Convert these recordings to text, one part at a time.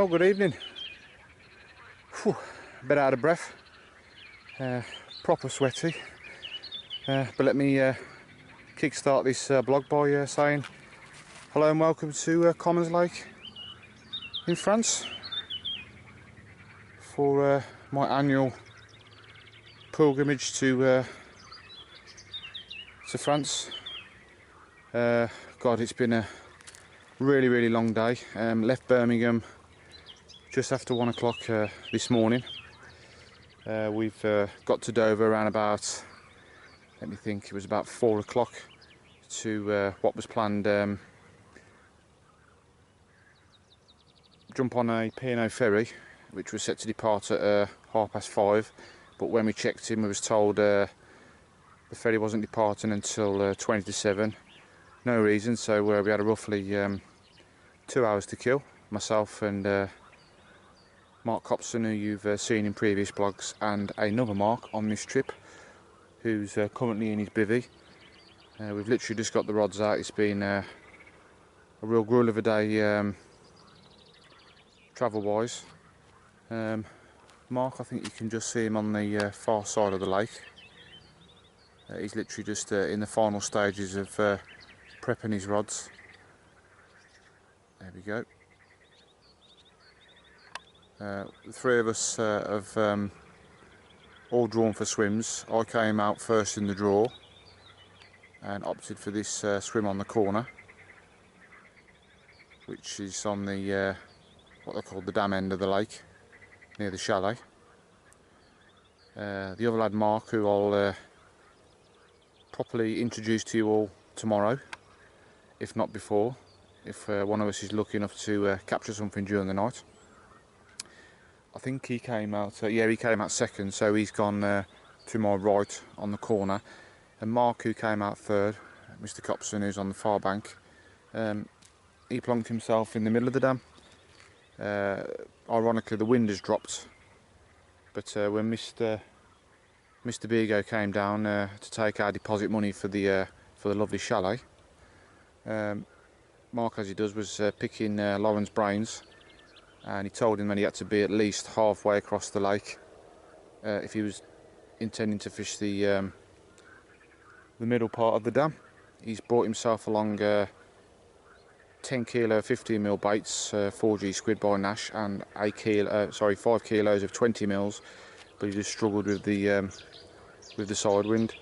Well, good evening. Whew, a bit out of breath, proper sweaty, but let me kick-start this blog by saying hello and welcome to Commons Lake in France for my annual pilgrimage to France. God, it's been a really long day. Left Birmingham just after 1 o'clock this morning. We've got to Dover around about, let me think, it was about 4 o'clock to what was planned, jump on a P&O ferry which was set to depart at 5:30, but when we checked in we was told the ferry wasn't departing until 20 to 7. No reason, so we had a roughly 2 hours to kill, myself and Mark Copson, who you've seen in previous blogs, and another Mark on this trip, who's currently in his bivvy. We've literally just got the rods out. It's been a real gruel of a day travel-wise. Mark, I think you can just see him on the far side of the lake. He's literally just in the final stages of prepping his rods. There we go. The three of us have all drawn for swims. I came out first in the draw and opted for this swim on the corner, which is on the what they call the dam end of the lake, near the chalet. The other lad, Mark, who I'll properly introduce to you all tomorrow, if not before, if one of us is lucky enough to capture something during the night. I think he came out, yeah, he came out second, so he's gone to my right on the corner. And Mark, who came out third, Mr. Copson, who's on the far bank, he plonked himself in the middle of the dam. Ironically, the wind has dropped, but when Mr. Bigo came down to take our deposit money for the lovely chalet, Mark, as he does, was picking Lauren's brains. And he told him that he had to be at least halfway across the lake if he was intending to fish the middle part of the dam. He's brought himself along 10 kilo 15mm baits, 4G squid by Nash, and 5 kilos of 20mm, but he just struggled with the side wind.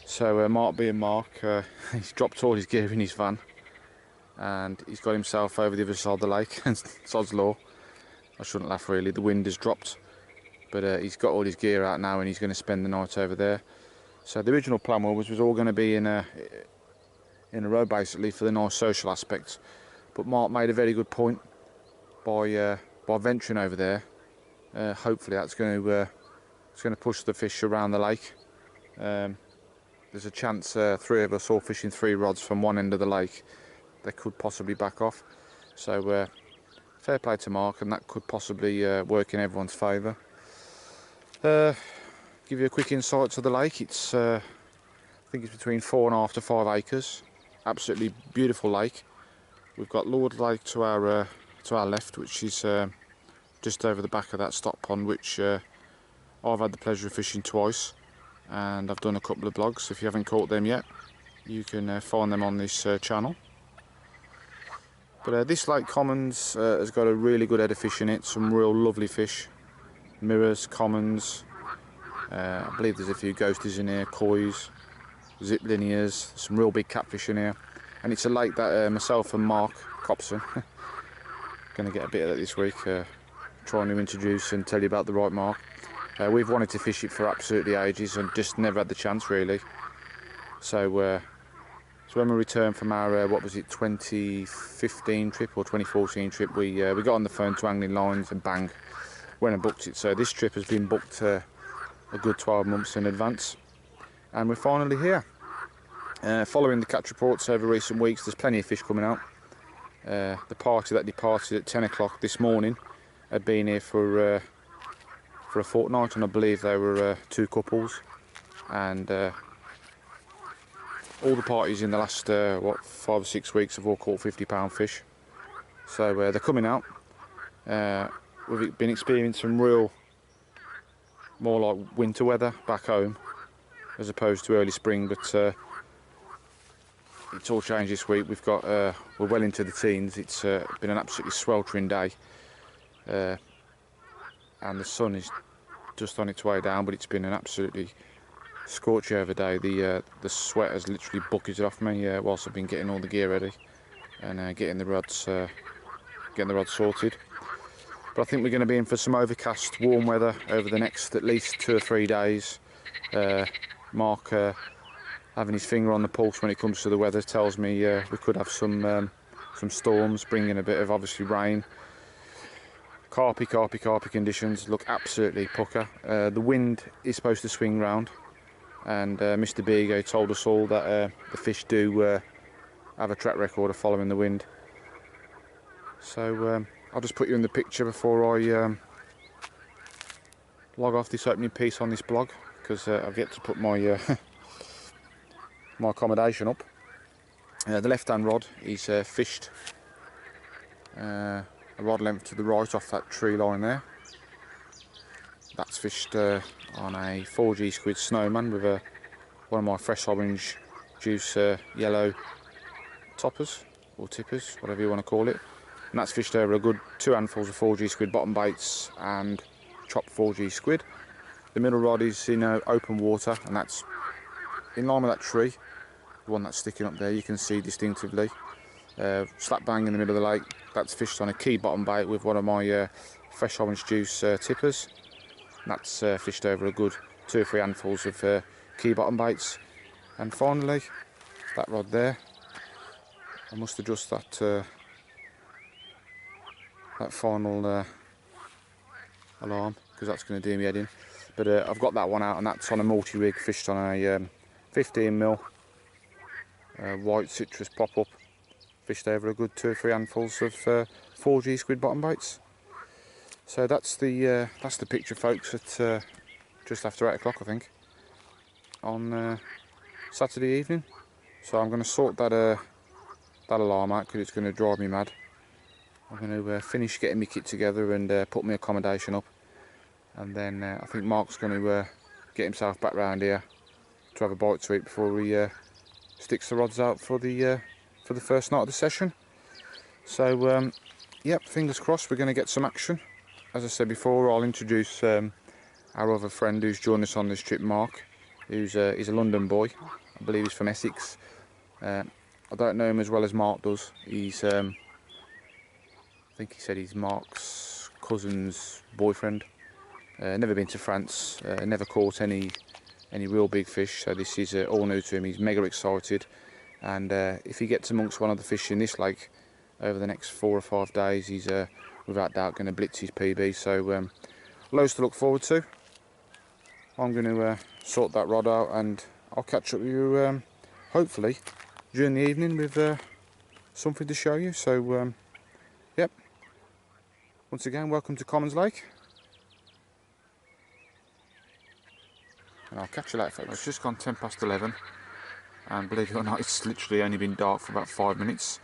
So Mark being Mark, he's dropped all his gear in his van, and he's got himself over the other side of the lake. And sod's law, I shouldn't laugh really, the wind has dropped, but he's got all his gear out now and he's going to spend the night over there. So the original plan was all going to be in a row basically for the nice social aspect, but Mark made a very good point by venturing over there. Hopefully that's going to push the fish around the lake. There's a chance three of us all fishing 3 rods from one end of the lake, they could possibly back off. So fair play to Mark, and that could possibly work in everyone's favour. Give you a quick insight to the lake. It's I think it's between 4.5 to 5 acres. Absolutely beautiful lake. We've got Lord Lake to our left, which is just over the back of that stock pond, which I've had the pleasure of fishing twice, and I've done a couple of blogs. If you haven't caught them yet, you can find them on this channel. But this Lake Commons has got a really good head of fish in it, some real lovely fish. Mirrors, commons, I believe there's a few ghosties in here, kois, zip linears, some real big catfish in here. And it's a lake that myself and Mark Copson, going to get a bit of that this week, trying to introduce and tell you about the right Mark. We've wanted to fish it for absolutely ages and just never had the chance really. So when we returned from our, what was it, 2015 trip or 2014 trip, we got on the phone to Angling Lines and bang, went and booked it. So this trip has been booked a good 12 months in advance, and we're finally here. Following the catch reports over recent weeks, there's plenty of fish coming out. The party that departed at 10 o'clock this morning had been here for a fortnight, and I believe they were 2 couples, and all the parties in the last 5 or 6 weeks have all caught £50 fish. So they're coming out. We've been experiencing some real, more like winter weather back home as opposed to early spring, but it's all changed this week. We've got we're well into the teens. It's been an absolutely sweltering day, and the sun is just on its way down, but it's been an absolutely scorchy over day. The sweat has literally bucketed off me whilst I've been getting all the gear ready and getting the rods sorted. But I think we're going to be in for some overcast, warm weather over the next at least 2 or 3 days. Mark, having his finger on the pulse when it comes to the weather, tells me we could have some storms, bringing a bit of obviously rain. Carpy conditions look absolutely pucker. The wind is supposed to swing round, and Mr. Bigo told us all that the fish do have a track record of following the wind. So I'll just put you in the picture before I log off this opening piece on this blog, because I've yet to put my my accommodation up. The left hand rod is fished a rod length to the right off that tree line there. That's fished on a 4G squid snowman with one of my fresh orange juice yellow toppers or tippers, whatever you want to call it. And that's fished over a good 2 handfuls of 4G squid bottom baits and chopped 4G squid. The middle rod is in open water, and that's in line with that tree, the one that's sticking up there. You can see distinctively, slap bang in the middle of the lake. That's fished on a key bottom bait with one of my fresh orange juice tippers. And that's fished over a good 2 or 3 handfuls of key bottom baits. And finally, that rod there, I must adjust that final alarm, because that's going to do me head in. But I've got that one out, and that's on a multi-rig, fished on a 15mm white citrus pop-up, fished over a good 2 or 3 handfuls of 4G squid bottom baits. So that's the picture, folks, at just after 8 o'clock, I think, on Saturday evening. So I'm going to sort that alarm out, because it's going to drive me mad. I'm going to finish getting my kit together and put my accommodation up, and then I think Mark's going to get himself back round here to have a bite to eat before he sticks the rods out for the first night of the session. So yep, fingers crossed we're going to get some action. As I said before, I'll introduce our other friend who's joined us on this trip, Mark, he's a London boy. I believe he's from Essex. I don't know him as well as Mark does. He's I think he said he's Mark's cousin's boyfriend. Never been to France, never caught any real big fish, so this is all new to him. He's mega excited, and if he gets amongst one of the fish in this lake over the next 4 or 5 days, he's without doubt going to blitz his PB. So loads to look forward to. I'm going to sort that rod out, and I'll catch up with you hopefully during the evening with something to show you. So yep, once again, welcome to Commons Lake, and I'll catch you later, folks. It's just gone 10 past 11, and believe it or not, it's literally only been dark for about 5 minutes.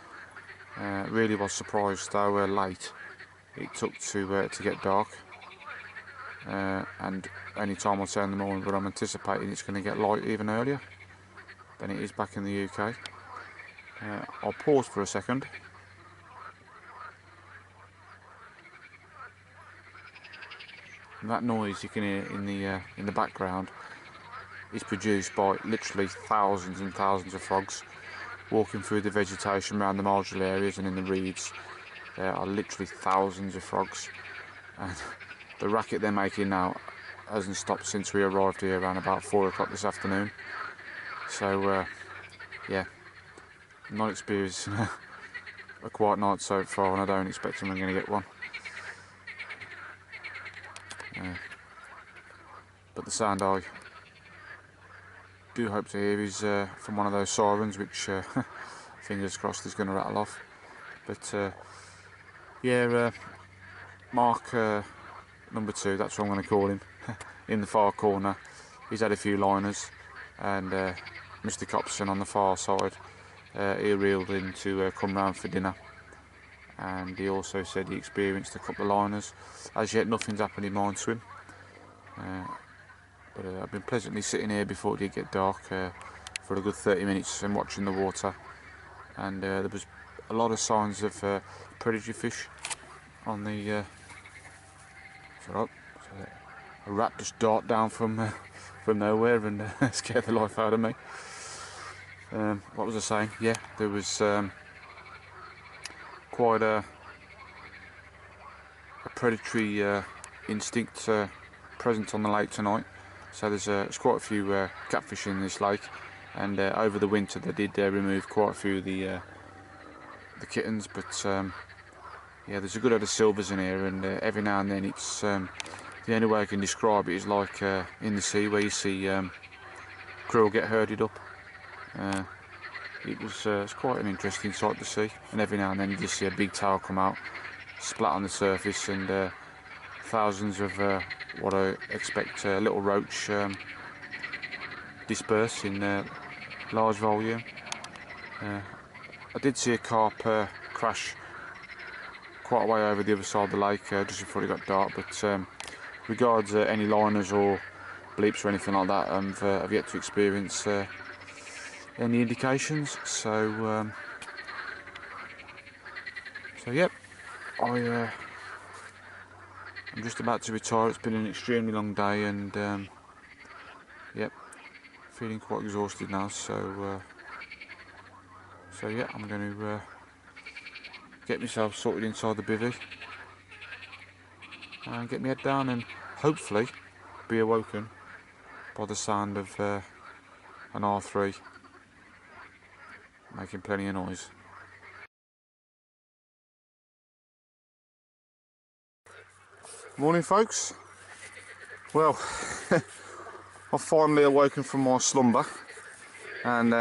Really was surprised how late it took to get dark, and any time I'll say in the morning, but I'm anticipating it's going to get light even earlier than it is back in the UK. I'll pause for a second. And that noise you can hear in the background is produced by literally thousands and thousands of frogs walking through the vegetation around the marginal areas, and in the reeds there are literally thousands of frogs, and the racket they're making now hasn't stopped since we arrived here around about 4 o'clock this afternoon. So yeah, not experiencing a quiet night so far, and I don't expect I'm going to get one. But the sound I do hope to hear is from one of those sirens, which fingers crossed is going to rattle off. But yeah, Mark number 2, that's what I'm going to call him, in the far corner, he's had a few liners, and Mr. Copson on the far side, he reeled in to come round for dinner, and he also said he experienced a couple of liners. As yet nothing's happened in mine to him, but I've been pleasantly sitting here before it did get dark for a good 30 minutes and watching the water, and there was a lot of signs of predatory fish on the a rat just dart down from nowhere and scared the life out of me. What was I saying? Yeah, there was quite a predatory instinct present on the lake tonight. So there's quite a few catfish in this lake, and over the winter they did remove quite a few of the kittens, but yeah, there's a good lot of silvers in here, and every now and then it's the only way I can describe it is like in the sea where you see krill get herded up. It's quite an interesting sight to see, and every now and then you just see a big tail come out, splat on the surface, and thousands of what I expect little roach disperse in large volume. I did see a carp crash quite a way over the other side of the lake just before it got dark, but regards any liners or bleeps or anything like that, I've yet to experience any indications. So yep, I'm just about to retire. It's been an extremely long day, and yep, feeling quite exhausted now. So yeah, I'm going to get myself sorted inside the bivvy and get my head down, and hopefully be awoken by the sound of an R3 making plenty of noise. Morning folks. Well, I've finally awoken from my slumber, and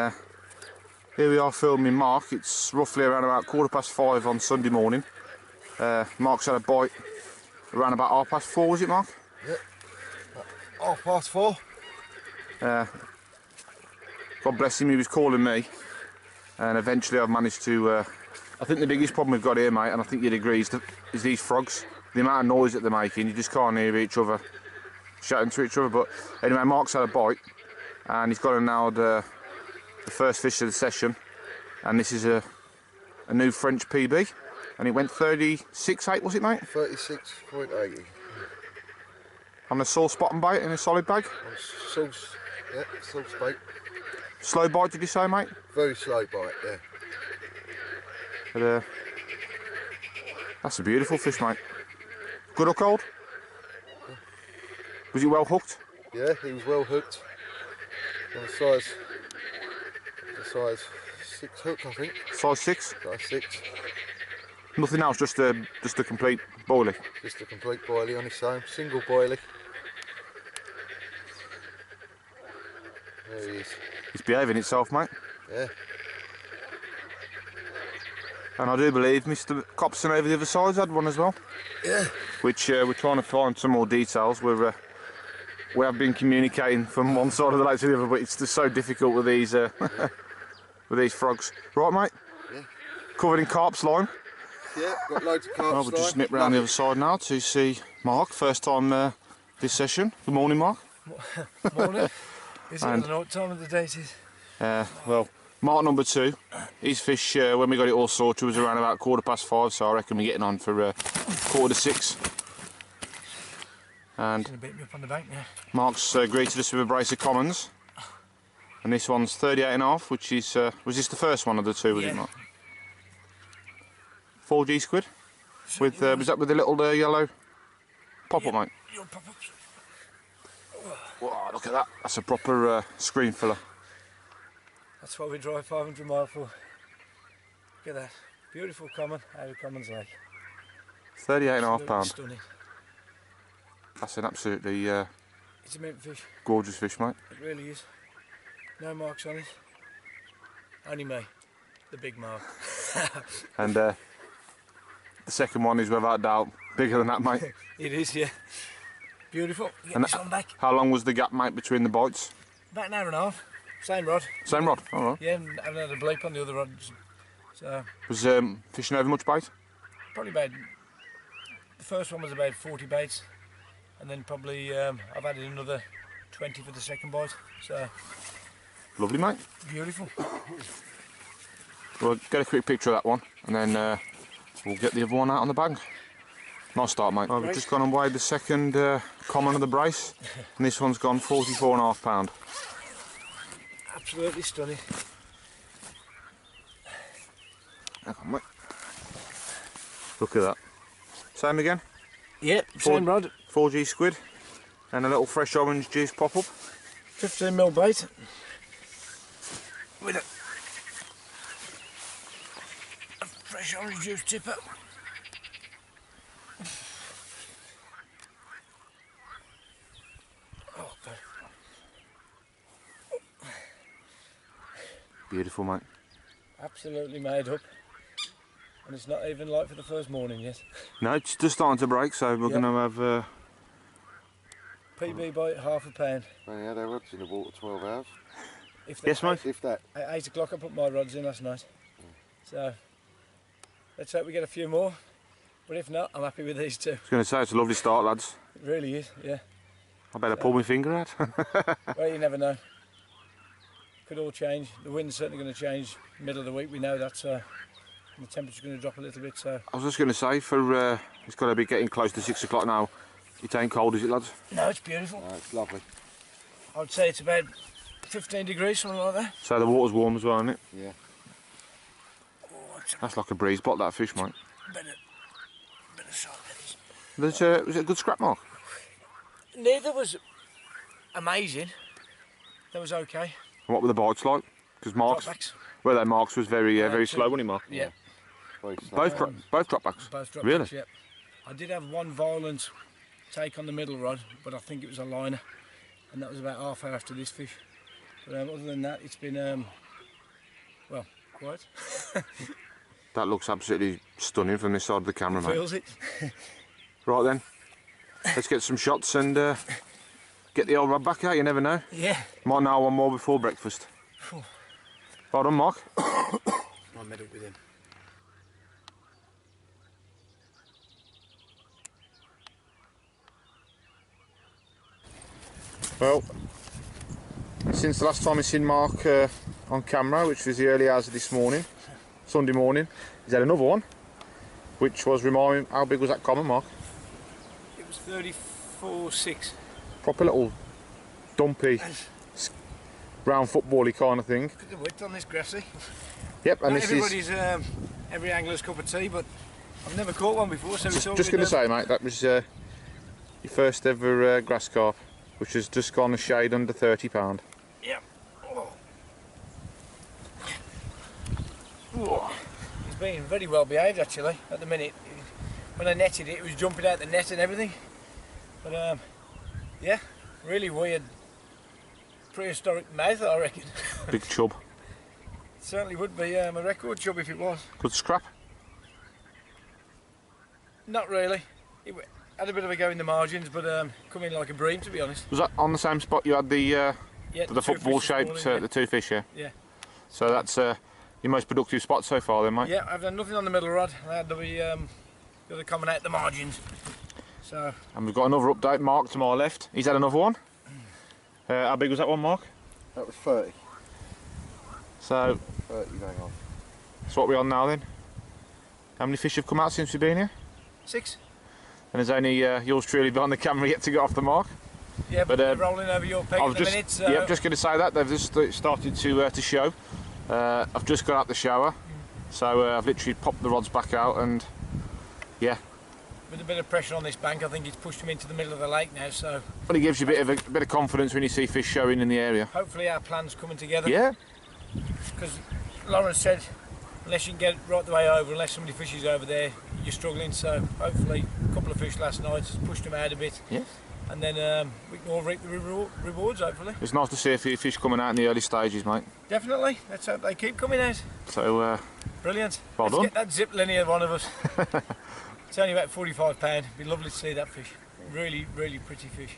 here we are filming Mark. It's roughly around about 5:15 on Sunday morning. Mark's had a bite around about 4:30, was it, Mark? Yep, 4:30. God bless him, he was calling me, and eventually I've managed to I think the biggest problem we've got here, mate, and I think you'd agree, is these frogs. The amount of noise that they're making, you just can't hear each other shouting to each other. But anyway, Mark's had a bite, and he's got a nailed the first fish of the session, and this is a new French PB, and it went 36.8, was it, mate? 36.80. On a sauce bottom bait in a solid bag? Sauce, yeah, sauce bait. Slow bite, did you say, mate? Very slow bite, yeah. But, that's a beautiful fish, mate. Good or cold? Was he well hooked? Yeah, he was well hooked. On a size 6 hook, I think. Size 6? Size 6. Nothing else, just a complete boilie. Just a complete boilie on his own, single boilie. There he is. He's behaving itself, mate. Yeah. And I do believe Mr. Copson over the other side's had one as well. Yeah. Which we're trying to find some more details. We have been communicating from one side of the lake to the other, but it's just so difficult with these with these frogs. Right, mate? Yeah. Covered in carp slime. Yeah, got loads of carp Well, we'll just nip round the other side now to see Mark. First time this session. Good morning, Mark. Morning. Is it? I don't know what time of the day it is. Well, Mark number 2. His fish, when we got it all sorted, was around about 5:15, so I reckon we're getting on for 5:45. And Gonna beat me up on the bank now. Mark's greeted us with a brace of commons, and this one's 38.5, which is was this the first one of the two? Was it, Mark? 4G squid. With was that with the little yellow pop-up, mate? Your pop-ups. Wow, look at that! That's a proper screen filler. That's what we drive 500 miles for. Look at that. Beautiful common out of Commons Lake. 38.5 pounds. Stunning. That's an absolutely It's a mint fish. gorgeous fish, mate. It really is. No marks on it. Only me. The big mark. And the second one is without doubt bigger than that, mate. It is, yeah. Beautiful. Get And this one back. how long was the gap, mate, between the bites? About an hour and a half. Same rod. Same rod. All right. Yeah, and I haven't had a bleep on the other rod. So Was fishing over much bait? probably about, the first one was about 40 baits, and then probably I've added another 20 for the second bite. So Lovely, mate. beautiful. We'll get a quick picture of that one, and then we'll get the other one out on the bag. Nice start, mate. We've just gone and weighed the second common of the brace, and this one's gone 44.5 pound. Absolutely stunning. Hang on, mate. Look at that. Same again. Yep, same rod. 4G squid, and a little fresh orange juice pop up. 15mm bait. With a fresh orange juice tipper. Oh, God. Beautiful, mate. Absolutely made up. And it's not even light for the first morning yet. No, it's just starting to break, so we're going to have. PB bite, £1/2. They had our rods in the water 12 hours. If Yes, mate. If that. At 8 o'clock I put my rods in last night. So let's hope we get a few more. But if not, I'm happy with these two. I was going to say, it's a lovely start, lads. It really is, yeah. I better pull my finger out. Well, you never know. Could all change. The wind's certainly going to change middle of the week. We know that. And the temperature's going to drop a little bit. So I was just going to say, for it's got to be getting close to 6 o'clock now. It ain't cold, is it, lads? no, it's beautiful. No, it's lovely. I would say it's about 15 degrees, something like that. So the water's warm as well, isn't it? Yeah. Oh, it's a That's like a breeze pot, that fish, mate. bit of salt. Was it a good scrap, Mark? Neither was amazing. That was okay. And what were the bites like? Because Mark's, Dropbacks. well, Mark's was very two. slow, wasn't he, Mark? Yeah. Very slow. Both dropbacks. Both dropbacks, Really? yeah. I did have one violent take on the middle rod, but I think it was a liner, and that was about half hour after this fish. But other than that, it's been well, quiet. That looks absolutely stunning from this side of the camera, mate. Feels it. Right then, let's get some shots and get the old rod back out. You never know. Yeah. Might know one more before breakfast. Well done, Mark. I met up with him. Well, since the last time I seen Mark on camera, which was the early hours of this morning, Sunday morning, he's had another one, which was, remind me, how big was that common, Mark? It was 34.6. Proper little dumpy, round football-y kind of thing. Look at the width on this grassy. Yep, and Not this everybody's every angler's cup of tea, but I've never caught one before, so it's all just going to say, mate, that was your first ever grass carp, which has just gone a shade under £30. Yep. Oh. Oh. He's been very well behaved actually at the minute. When I netted it, it was jumping out the net and everything. But yeah, really weird prehistoric mouth, I reckon. Big chub. Certainly would be a record chub if it was. Good scrap. Not really. It had a bit of a go in the margins, but come in like a bream, to be honest. Was that on the same spot you had the Yeah, the two football fish this shaped morning, the two fish, yeah? yeah. So that's your most productive spot so far then, mate? Yeah, I've done nothing on the middle rod. I had the other coming out the margins. So And we've got another update, Mark to my left. He's had another one. How big was that one, Mark? That was 30. So 30 going on. that's what we're on now then. How many fish have come out since we've been here? 6. And there's only yours truly behind the camera yet to get off the mark. Yeah, but they're rolling over your peg I at was the just, minute. So yep, just going to say that they've just started to show. I've just got out the shower, so I've literally popped the rods back out, and yeah. with a bit of pressure on this bank, I think it's pushed them into the middle of the lake now. So But it gives you a bit of confidence when you see fish showing in the area. hopefully our plan's coming together. Yeah. Because Lawrence said, unless you can get right the way over, unless somebody fishes over there, you're struggling. So hopefully a couple of fish last night has pushed them out a bit. Yeah. And then we can all reap the rewards, hopefully. It's nice to see a few fish coming out in the early stages, mate. Definitely. Let's hope they keep coming out. So Brilliant. Well Let's done. get that zip linear, one of us. It's only about £45. It'd be lovely to see that fish. Really, really pretty fish.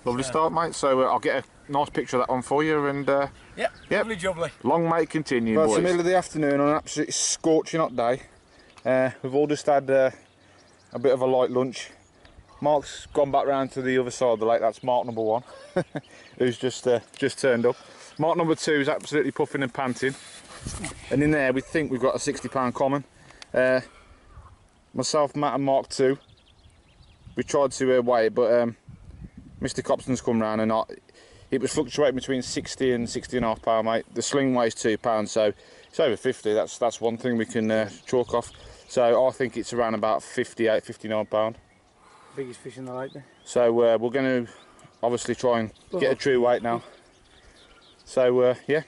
lovely So- start, mate. So I'll get a nice picture of that one for you, and Yep, Yep. lovely jubbly. long may it continue, Well, it's boys. the middle of the afternoon on an absolutely scorching hot day. We've all just had a bit of a light lunch. Mark's gone back round to the other side of the lake. That's Mark number 1, who's just turned up. Mark number 2 is absolutely puffing and panting. And in there we think we've got a 60-pound common. Myself, Matt and Mark 2, we tried to weigh it, but Mr. Copson's come round and it was fluctuating between 60 and 60.5 pound, mate. The sling weighs 2 pounds, so it's over 50. That's one thing we can chalk off. So I think it's around about 58, 59 pound. Biggest fish in the lake then. So we're going to obviously try and get a true weight now. So yeah,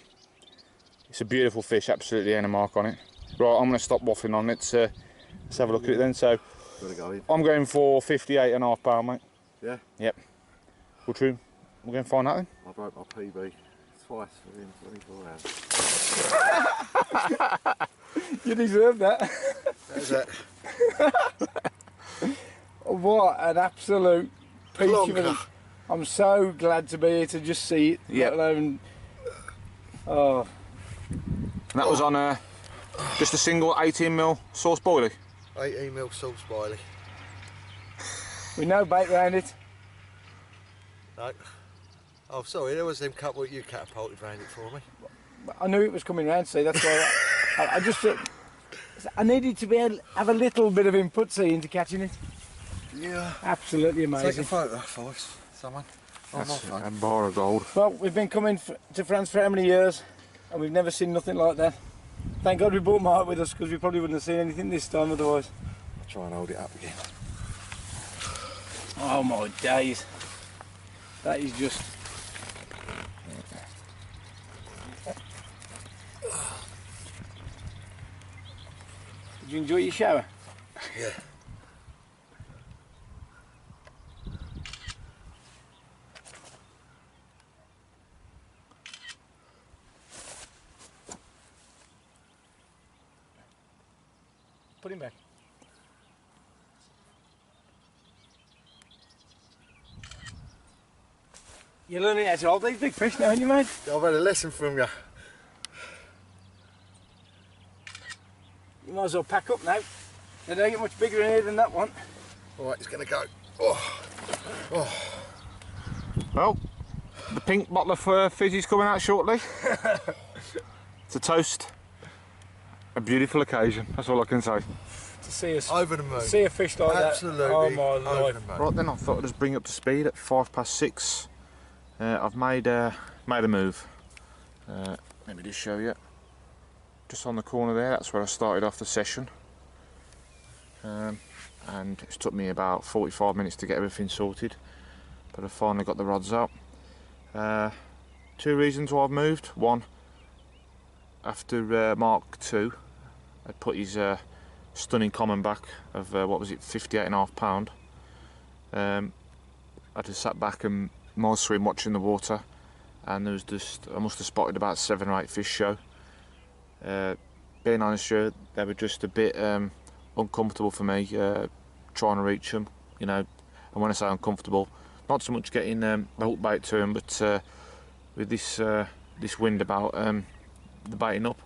it's a beautiful fish, absolutely ain't a mark on it. Right, I'm going to stop waffling on it. Let's have a look at it then. So I'm going for 58.5 pound, mate. Yeah? Yep. Well, true. We're going to find out then. I broke my PB twice within 24 hours. You deserve that. That's it. What an absolute peach of it. I'm so glad to be here to just see it. Yeah. Let alone, oh. And that was on just a single 18mm sauce boilie. 18mm sauce boilie. With no bait round it. No. Oh, sorry, there was them couple you catapulted round it for me. I knew it was coming round, see, that's why I just I needed to be able to have a little bit of input, see, into catching it. Yeah. Absolutely amazing. Take a photo for us, someone. That's a bar of gold. Well, we've been coming to France for how many years, and we've never seen nothing like that. Thank God we brought Mark with us, because we probably wouldn't have seen anything this time otherwise. I'll try and hold it up again. Oh my days. That is just... Did you enjoy your shower? Yeah. Put him back. You're learning how to hold these big fish now, aren't you, mate? I've had a lesson from you. You might as well pack up now. They don't get much bigger in here than that one. Alright, it's going to go. Oh. Oh. Well, the pink bottle of fizzy's coming out shortly. It's a toast. A beautiful occasion, that's all I can say. To see us Over the moon. see a fish like Absolutely. that. Oh my Over life. the moon. Right then, I thought I'd just bring you up to speed at 6:05. I've made a move. Let me just show you. Just on the corner there, that's where I started off the session. And it's took me about 45 minutes to get everything sorted, but I finally got the rods out. 2 reasons why I've moved. One, after Mark 2 had put his stunning common back of what was it, 58.5 pound. I just sat back and miles swim watching the water, and there was just, I must have spotted about 7 or 8 fish show. Being honest with you, they were just a bit uncomfortable for me trying to reach them, you know. And when I say uncomfortable, not so much getting the hook bait to them, but with this wind about the baiting up.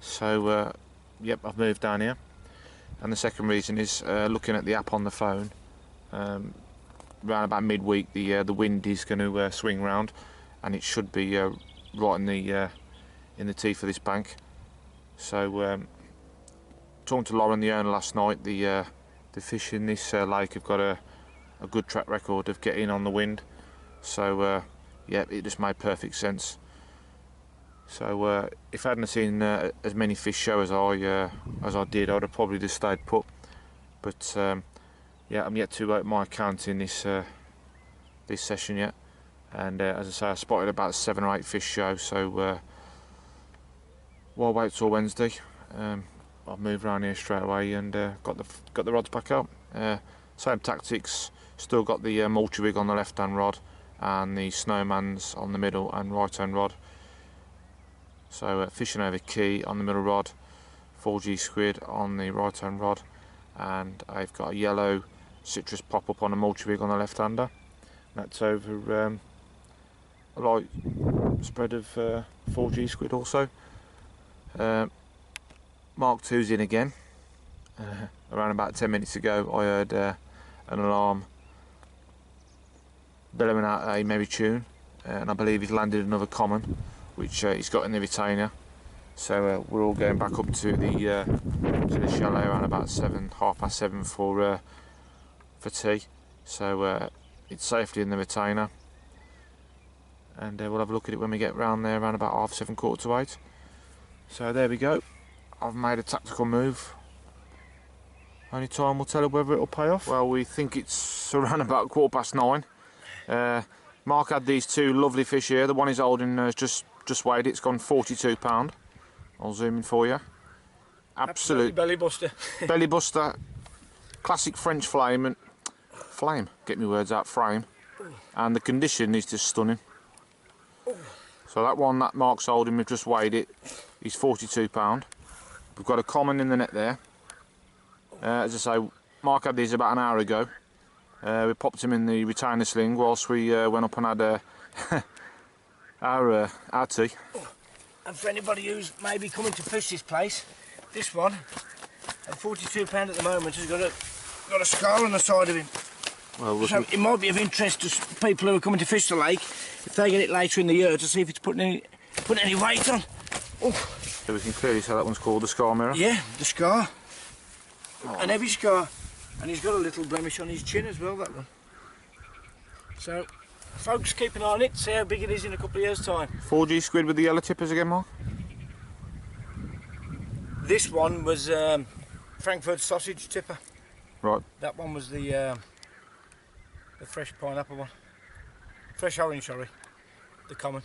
So yep, I've moved down here. And the second reason is looking at the app on the phone. Around about midweek, the wind is going to swing round, and it should be right in the teeth of this bank. So talking to Lauren, the owner, last night, the fish in this lake have got a good track record of getting on the wind. So yeah, it just made perfect sense. So if I hadn't seen as many fish show as I did, I'd have probably just stayed put. But yeah, I'm yet to open my account in this session yet, and as I say, I spotted about 7 or 8 fish show. So while I wait till Wednesday, I've moved around here straight away and got the rods back out. Same tactics, still got the multi-rig on the left-hand rod and the snowmans on the middle and right-hand rod. So fishing over key on the middle rod, 4G squid on the right-hand rod, and I've got a yellow citrus pop-up on a multi-rig on the left-hander. That's over a light spread of 4G squid also. Mark 2's in again. around about 10 minutes ago, I heard an alarm bellowing out a merry tune, and I believe he's landed another common, which he's got in the retainer. So we're all going back up to the chalet around about 7, half past 7 for tea. So it's safely in the retainer, and we'll have a look at it when we get round there around about half 7, quarter to 8. So there we go. I've made a tactical move. Only time will tell whether it'll pay off. Well, we think it's around about 9:15. Mark had these two lovely fish here. The one he's holding has just weighed it. It's gone £42. I'll zoom in for you. Absolute belly buster. belly buster. Classic French flame. Get me words out. Frame. And the condition is just stunning. So that one that Mark's holding, we've just weighed it. He's £42. We've got a common in the net there. As I say, Mark had these about an hour ago. We popped him in the retainer sling whilst we went up and had our tea. And for anybody who's maybe coming to fish this place, this one at £42 at the moment has got a scar on the side of him. Well, so it might be of interest to people who are coming to fish the lake if they get it later in the year to see if it's putting any weight on. Oh. So we can clearly say that one's called the scar mirror. Yeah, the scar. An heavy scar, and he's got a little blemish on his chin as well, that one. So, folks, keep an eye on it, see how big it is in a couple of years' time. 4G squid with the yellow tippers again, Mark? This one was Frankfurt sausage tipper. Right. That one was the fresh pineapple one. Fresh orange, sorry. The common.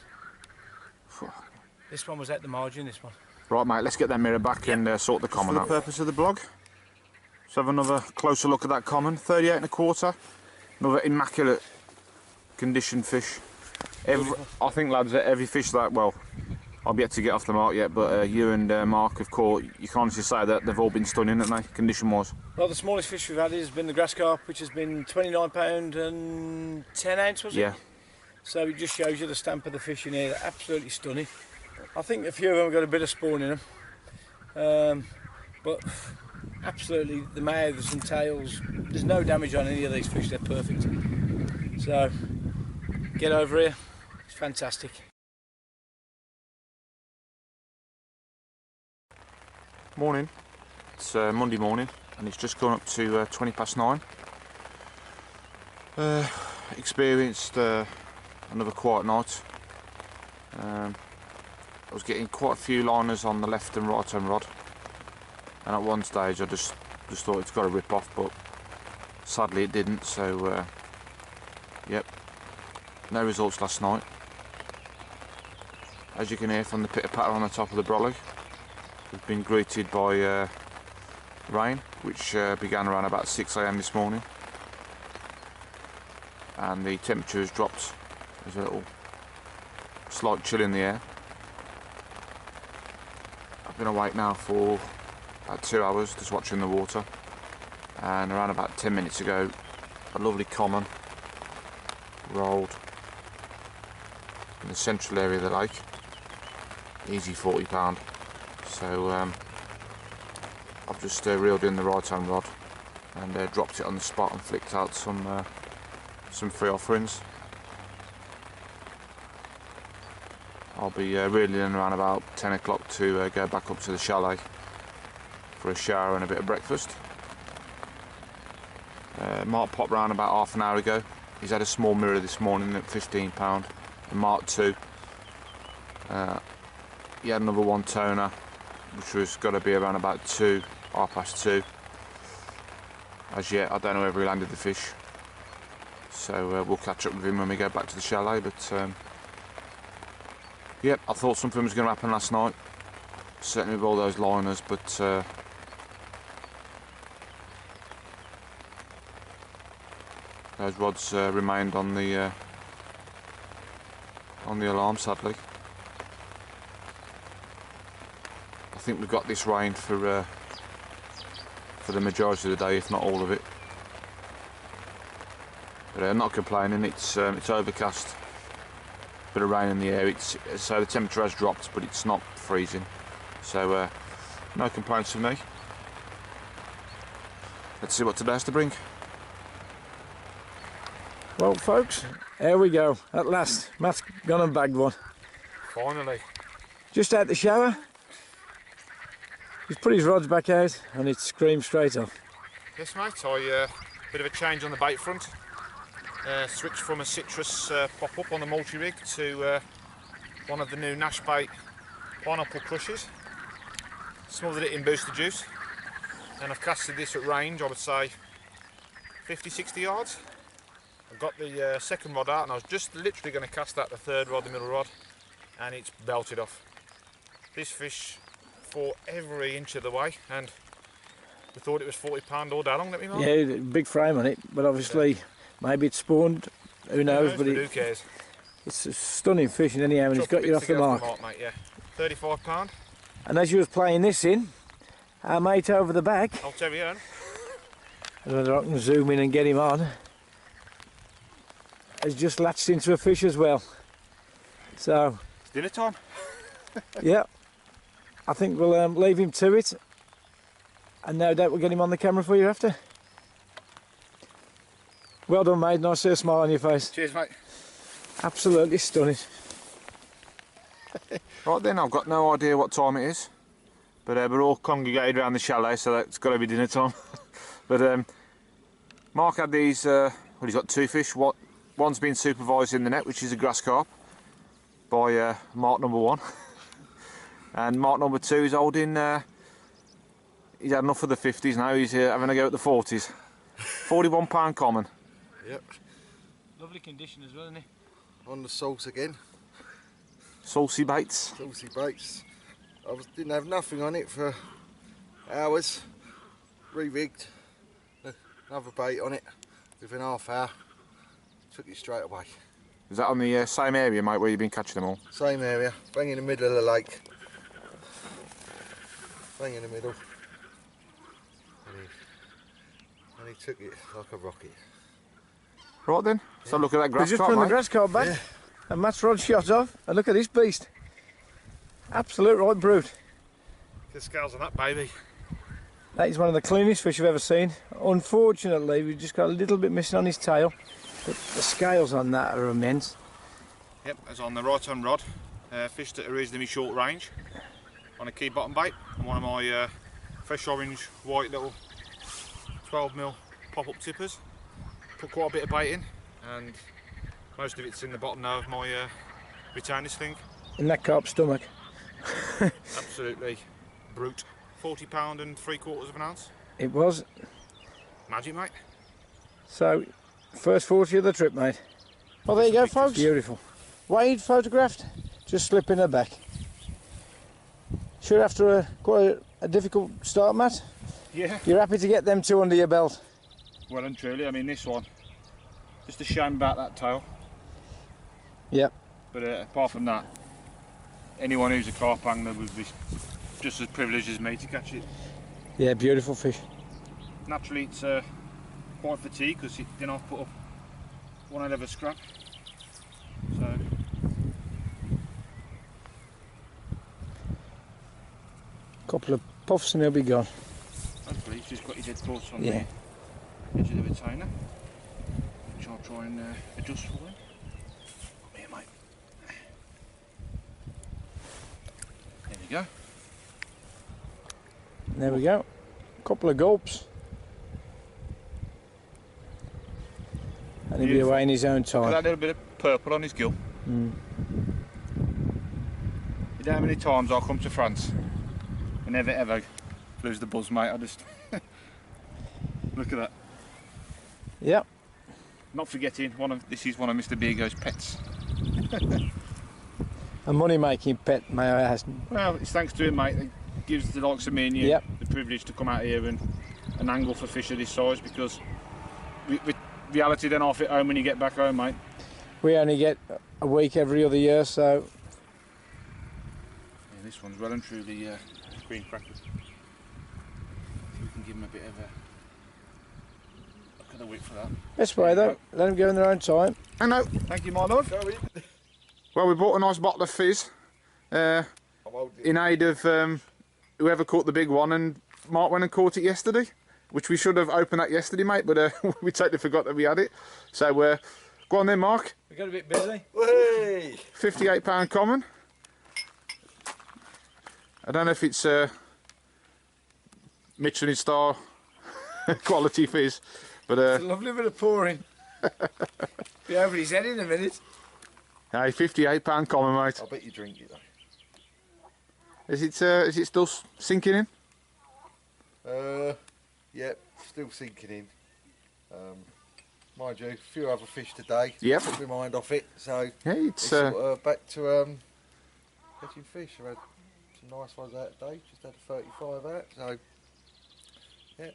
This one was at the margin, this one. Right, mate, let's get that mirror back and sort the common out. For the purpose of the blog, let's have another closer look at that common. 38 1/4. Another immaculate condition fish. I think, lads, that every fish that, well, I've yet to get off the mark yet, but you and Mark have caught, you can honestly say that they've all been stunning, haven't they, condition-wise? Well, the smallest fish we've had has been the grass carp, which has been £29 and 10 ounce, was it? Yeah. So it just shows you the stamp of the fish in here. They're absolutely stunning. I think a few of them have got a bit of spawn in them, but absolutely the mouths and tails, there's no damage on any of these fish, they're perfect. So get over here, it's fantastic. Morning, it's Monday morning and it's just gone up to 9:20. Experienced another quiet night. I was getting quite a few liners on the left and right hand rod, and at one stage I just thought it's got to rip off, but sadly it didn't. So yep, no results last night. As you can hear from the pitter patter on the top of the brolly, we've been greeted by rain, which began around about 6 AM this morning, and the temperature has dropped. There's a little slight chill in the air. I've been awake now for about 2 hours just watching the water, and around about 10 minutes ago a lovely common rolled in the central area of the lake, easy £40. So I've just reeled in the right hand rod and dropped it on the spot and flicked out some free offerings. I'll be reeling in around about 10 o'clock to go back up to the chalet for a shower and a bit of breakfast. Mark popped round about half an hour ago. He's had a small mirror this morning at £15, a Mark II. He had another one toner, which was got to be around about 2:30. As yet, I don't know whether he landed the fish, so we'll catch up with him when we go back to the chalet. But yep, I thought something was going to happen last night, certainly with all those liners, but those rods remained on the alarm, sadly. I think we've got this rain for the majority of the day, if not all of it. But I'm not complaining. It's overcast, bit of rain in the air. So the temperature has dropped, but it's not freezing. So no complaints from me. let's see what today has to bring. Well folks, here we go, at last. Matt's gone and bagged one. Finally. Just out the shower. He's put his rods back out and it screamed straight off. Yes mate, bit of a change on the bait front. Switched from a citrus pop-up on the multi-rig to one of the new Nash bait pineapple crushes. Smothered it in booster juice. And I've casted this at range, I would say 50-60 yards. I've got the second rod out and I was just literally going to cast out the third rod, the middle rod, and it's belted off. This fish fought every inch of the way, and we thought it was 40 pound all day long, didn't we, Mark? Yeah, big frame on it, but obviously maybe it's spawned, who knows, but who cares? It's a stunning fish anyhow, and it's got you off the mark. Mate, yeah. 35 pound. And as you was playing this in, our mate over the back, I'll tell you, I don't know whether I can zoom in and get him on, has just latched into a fish as well. So, it's dinner time. yeah, I think we'll leave him to it, and no doubt we'll get him on the camera for you after. Well done mate, nice to see a smile on your face. Cheers mate. Absolutely stunning. Right then, I've got no idea what time it is, but we're all congregated around the chalet, so it's got to be dinner time. But Mark had these, well, he's got two fish. One's been supervised in the net, which is a grass carp, by Mark number 1. And Mark number 2 is holding, he's had enough of the 50s now, he's having a go at the 40s. 41 pound common. Yep. Lovely condition as well, isn't it? On the sauce again. Saucy baits. Saucy baits. Didn't have nothing on it for hours. Re-rigged. Another bait on it within half hour. Took it straight away. Is that on the same area, mate, where you've been catching them all? Same area, bang in the middle of the lake. Bang in the middle. And he took it like a rocket. Right then, so look at that We grass just carp, put the mate. grass carp back, Yeah. and Matt's rod shot off, and look at this beast. Absolute right brute. The scales on that baby. That is one of the cleanest fish I've ever seen. Unfortunately, we've just got a little bit missing on his tail, but the scales on that are immense. Yep, it's on the right hand rod. Fished at a reasonably short range on a key bottom bait, and one of my fresh orange white little 12mm pop-up tippers. Put quite a bit of bait in, and most of it's in the bottom now of my retainer sling. In that carp's stomach. Absolutely brute. 40 pound and 3/4 of an ounce. It was. Magic, mate. So, first 40 of the trip, mate. Well, there you go, folks. Beautiful. Wade photographed, just slipping her back. Sure, after quite a difficult start, Matt, Yeah. you're happy to get them two under your belt. Well and truly, I mean this one, just a shame about that tail. Yep. But apart from that, anyone who's a carp angler would be just as privileged as me to catch it. Yeah, beautiful fish. Naturally it's quite fatigued because it didn't have put up one hell of a scrap. So Couple of puffs and he'll be gone. hopefully he's just got his head caught on Yeah. the edge of the retainer, which I'll try and adjust for him. Come here, mate. There we go. There we go. Couple of gulps. And he'll be Beautiful. away in his own Look at time. that little bit of purple on his gill. Mm. You know how many times I'll come to France and never ever lose the buzz, mate. I just look at that. Yep. Not forgetting this is one of Mr. Beago's pets. A money-making pet, may I ask. Well, it's thanks to him, mate. It gives the likes of me and you Yep. the privilege to come out here and angle for fish of this size, because reality then off at home when you get back home, mate. We only get a week every other year, so Yeah, this one's well and truly green crackers. We can give him a bit of a look at the wick for that. best way though, let them go in their own time. I know. Thank you, my lord. Well, we bought a nice bottle of fizz in aid of whoever caught the big one, and Mark went and caught it yesterday. which we should have opened that yesterday, mate, but we totally forgot that we had it. So go on then, Mark. We got a bit busy. Whee! £58 common. I don't know if it's Michelin star quality fizz, but It's a lovely bit of pouring. Be over his head in a minute. hey, £58 common, mate. I bet you drink it though. Is it still sinking in? Yeah, still sinking in. Mind you, a few other fish today. Yep. Took my mind off it, so Yeah, it's back to catching fish. I had some nice ones out today. Just had a 35 out, so yeah.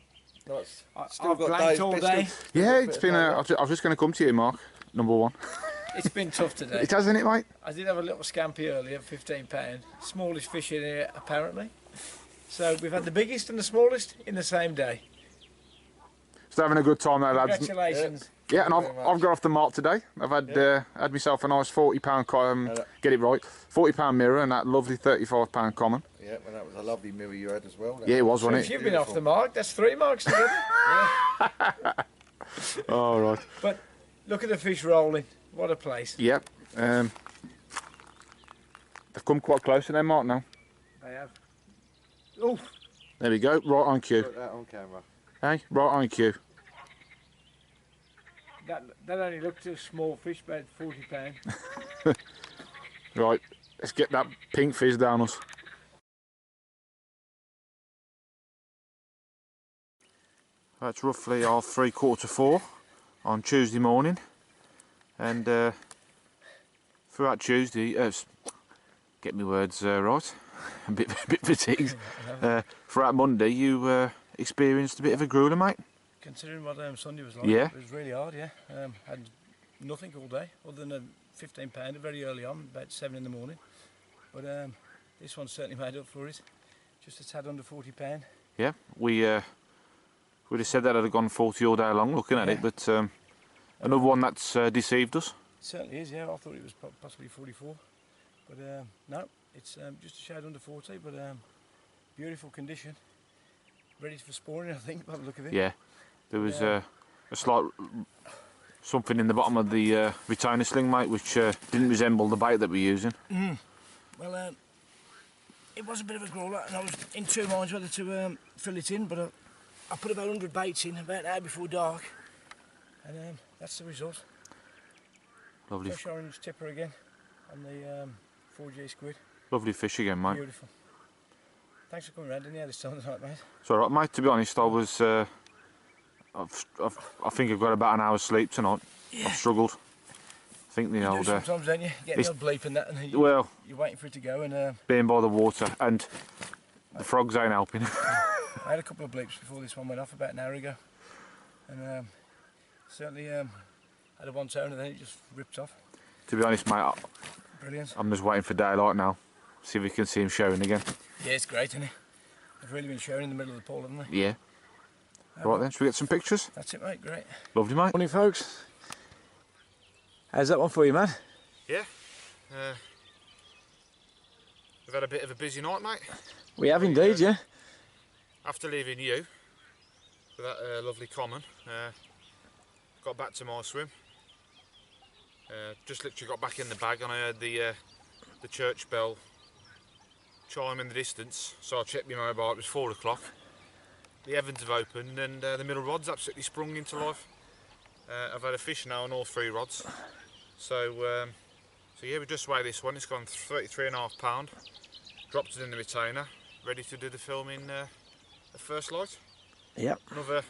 Nice. Still I've got blanked days, all but day. yeah, it's been. I was just going to come to you, Mark. Number one. It's been tough today. It has, isn't it, mate? I did have a little scampi earlier, £15. Smallest fish in here, apparently. So we've had the biggest and the smallest in the same day. Still having a good time there, lads. Congratulations. Yeah, and Thank you very I've much. got off the mark today. I've had myself a nice £40 get it right, £40 mirror and that lovely £35 common. Yeah, and that was a lovely mirror you had as well. Yeah, it was, So wasn't if it? you've been off the mark, that's 3 marks together. Oh right. But look at the fish rolling. What a place. Yep. They've come quite close to their mark now. They have. Oof. There we go. Right on cue. Put that on camera. Hey, right on cue. That only looked a small fish, about £40. Right. Let's get that pink fizz down us. That's roughly 3 quarter to 4 on Tuesday morning, and throughout Tuesday, get me words right, a bit fatigued. Throughout Monday, you experienced a bit of a grueler, mate. Considering what Sunday was like, Yeah. it was really hard, yeah. Had nothing all day, other than a £15 very early on, about 7 in the morning. But this one certainly made up for it. Just a tad under £40. Yeah, we'd have said that I'd have gone 40 all day long looking at it, but another one that's deceived us. It certainly is, yeah. I thought it was possibly 44. But no, it's just a shade under 40, but beautiful condition. Ready for spawning, I think, by the look of it. Yeah, there was a slight something in the bottom of the retainer sling, mate, which didn't resemble the bait that we're using. Well, it was a bit of a crawler, and I was in 2 minds whether to fill it in, but I put about 100 baits in about an hour before dark, and that's the result. Lovely, Fresh orange tipper again on the 4G squid. lovely fish again, mate. Beautiful. Thanks for coming round in here this time tonight, mate. It's all right, mate. To be honest, I was. I think I've got about an hour's sleep tonight. Yeah. I've struggled. I think the You do old. sometimes, don't you? Get the it's- old bleep and that, and Well, you're waiting for it to go, and being by the water and the frogs ain't helping. I had a couple of bleeps before this one went off about an hour ago, and certainly had a one tone and then it just ripped off. To be honest, mate, Brilliant. I'm just waiting for daylight now. See if we can see him showing again. Yeah, it's great, isn't it? They've really been showing in the middle of the pool, haven't they? Yeah. Right then, should we get some pictures? That's it, mate. Great. Lovely, mate. Morning, folks. How's that one for you, man? Yeah. We've had a bit of a busy night, mate. We have indeed, yeah. After leaving you for that lovely common, got back to my swim. Just literally got back in the bag and I heard the church bell chime in the distance, so I checked my mobile. It was 4 o'clock. The heavens have opened and the middle rod's absolutely sprung into life. I've had a fish now on all 3 rods. So yeah, we just weighed this one. It's gone 33.5 pound. Dropped it in the retainer, ready to do the filming at first light. Yep. Another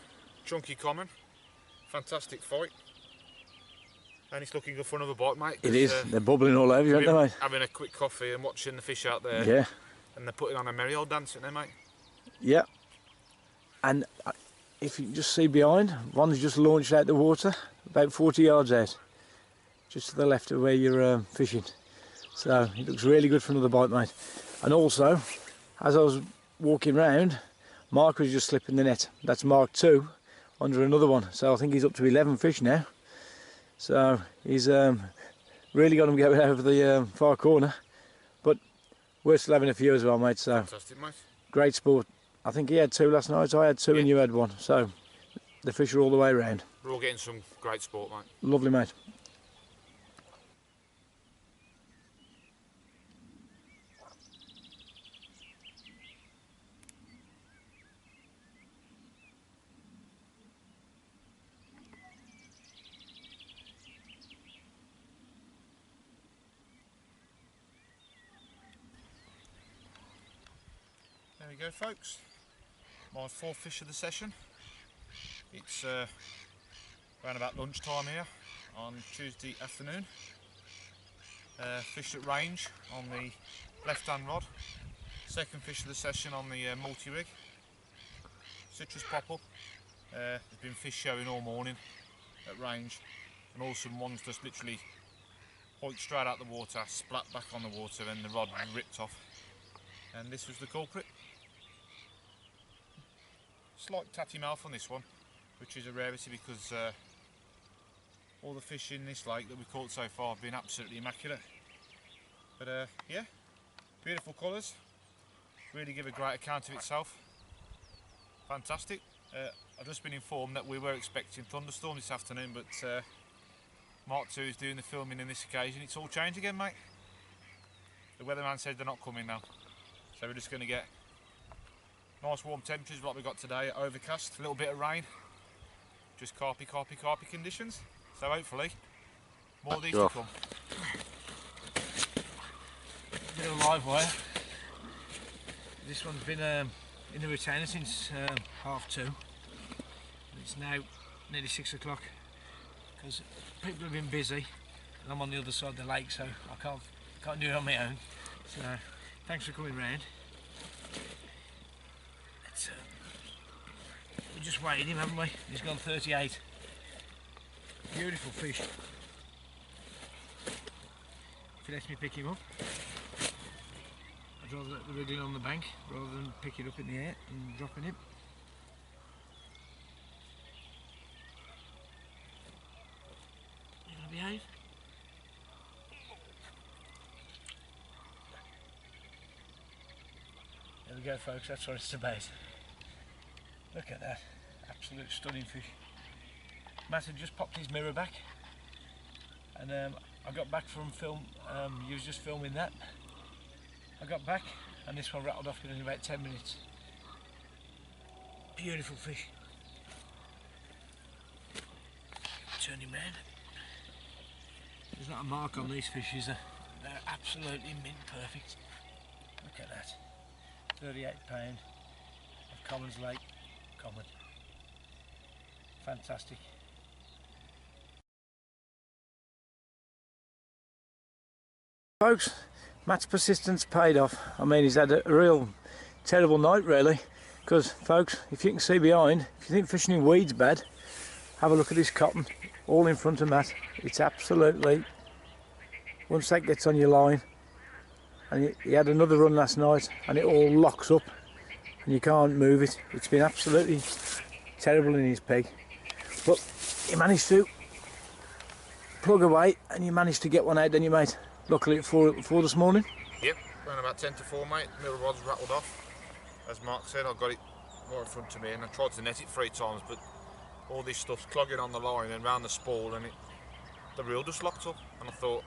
chunky common, fantastic fight, and it's looking good for another bite, mate. It is. They're bubbling all over you, aren't they, mate? Having a quick coffee and watching the fish out there, Yeah. and they're putting on a merry old dance, aren't they, mate? Yeah. And if you can just see behind, one's just launched out the water, about 40 yards out, just to the left of where you're fishing. So it looks really good for another bite, mate. And also, as I was walking round, Mark was just slipping the net. That's Mark 2 under another one. So I think he's up to 11 fish now. So he's really got him going over the far corner. But we're still having a few as well, mate. So Fantastic, mate. great sport I think he had 2 last night, I had 2 and you had 1. So the fish are all the way around. We're all getting some great sport, mate. Lovely, mate. There we go, folks. My 4th fish of the session. It's around about lunchtime here on Tuesday afternoon. Fished at range on the left-hand rod. 2nd fish of the session on the multi-rig. Citrus pop-up. There's been fish showing all morning at range, and all of a sudden one's just literally hoiked straight out the water, splat back on the water, and the rod ripped off. And this was the culprit. Slight tatty mouth on this one, which is a rarity because all the fish in this lake that we've caught so far have been absolutely immaculate. But yeah, beautiful colours, really give a great account of itself. Fantastic. I've just been informed that we were expecting thunderstorm this afternoon, but Mark II is doing the filming in this occasion. It's all changed again, mate. The weatherman said they're not coming now, so we're just going to get nice warm temperatures like we got today, overcast, a little bit of rain, just carpy conditions. So hopefully more of these to come. Bit of live wire. This one's been in the retainer since 2:30. It's now nearly 6 o'clock because people have been busy and I'm on the other side of the lake, so I can't do it on my own. So thanks for coming round. We just weighed him, haven't we? He's gone 38. Beautiful fish. If he lets me pick him up, I'd rather let the wriggling on the bank rather than pick it up in the air and dropping it. You gonna behave? There we go, folks, that's what it's about. Look at that, absolute stunning fish. Matt had just popped his mirror back, and I got back from film, he was just filming that. I got back and this one rattled off within about 10 minutes. Beautiful fish. Turn him round. There's not a mark on these fish, is there? They're absolutely mint perfect. Look at that. 38 pound of Commons Lake common. Fantastic. Folks, Matt's persistence paid off. I mean, he's had a real terrible night really, because folks, if you can see behind, if you think fishing in weeds bad, have a look at this cotton all in front of Matt. It's absolutely, once that gets on your line, and he had another run last night and it all locks up and you can't move it. It's been absolutely terrible in his peg, but he managed to plug away and you managed to get one out, didn't you, mate? Luckily at 4 this morning. Yep, around about 10 to 4, mate. Middle rod's rattled off. As Mark said, I got it right in front of me and I tried to net it 3 times, but all this stuff's clogging on the line and round the spool, and the reel just locked up, and I thought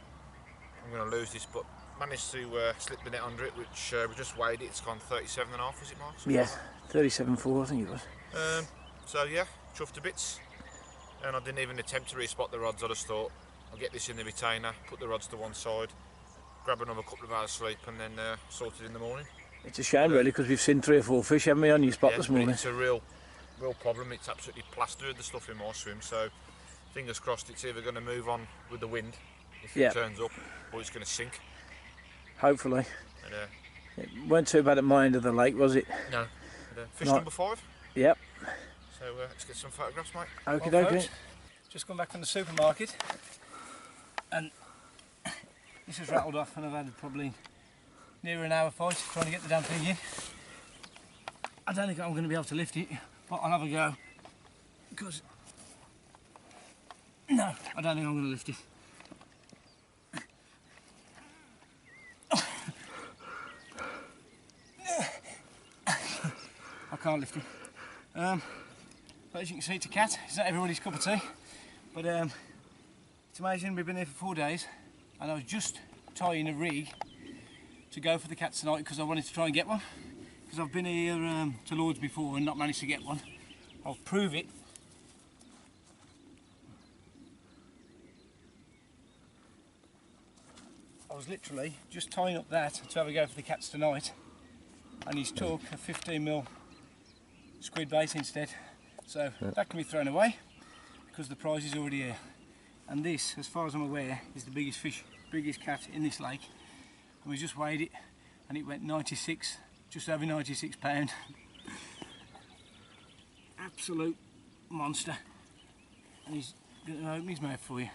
I'm going to lose this, but managed to slip the net under it, which we just weighed it. It's gone 37.5, was it, Mark? Yeah, 37.4 I think it was. So yeah, chuffed to bits, and I didn't even attempt to re-spot the rods. I just thought I'll get this in the retainer, put the rods to one side, grab another couple of hours sleep, and then sort it in the morning. It's a shame really, because we've seen 3 or 4 fish, haven't we, on your spot this morning? It's a real problem. It's absolutely plastered, the stuff in my swim, so fingers crossed it's either going to move on with the wind if it turns up, or it's going to sink. Hopefully. And, it weren't too bad at my end of the lake, was it? No. Fish number 5? Yep. So let's get some photographs, mate. Okie Well, dokie. folks, just come back from the supermarket and this has rattled off, and I've had probably near an hour fight trying to get the damn thing in. I don't think I'm going to be able to lift it, but I'll have a go, because no, I don't think I'm going to lift it. can't lift him. But as you can see, it's a cat. It's not everybody's cup of tea. But it's amazing, we've been here for 4 days and I was just tying a rig to go for the cat tonight because I wanted to try and get one. Because I've been here to Lord's before and not managed to get one. I'll prove it. I was literally just tying up that to have a go for the cats tonight, and he's took a 15mm squid bait instead. So that can be thrown away because the prize is already here. And this, as far as I'm aware, is the biggest fish, biggest cat in this lake. And we just weighed it and it went 96, just over 96 pound. Absolute monster. And he's going to open his mouth for you.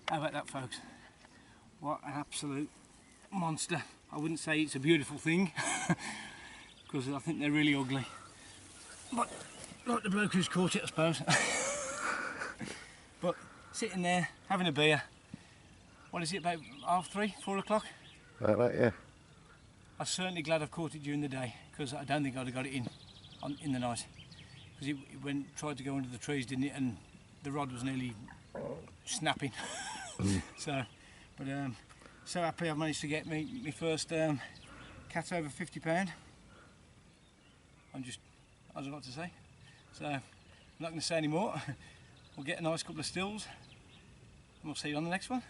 How about that, folks? What an absolute monster. I wouldn't say it's a beautiful thing because I think they're really ugly. But like the bloke who's caught it, I suppose. But sitting there, having a beer. What is it, about 3:30, 4 o'clock? Like that, yeah. I'm certainly glad I've caught it during the day because I don't think I'd have got it in the night. Because it tried to go under the trees, didn't it? And the rod was nearly snapping. So happy I've managed to get my first cat over £50. I don't know what to say. So I'm not going to say any more. We'll get a nice couple of stills and we'll see you on the next one.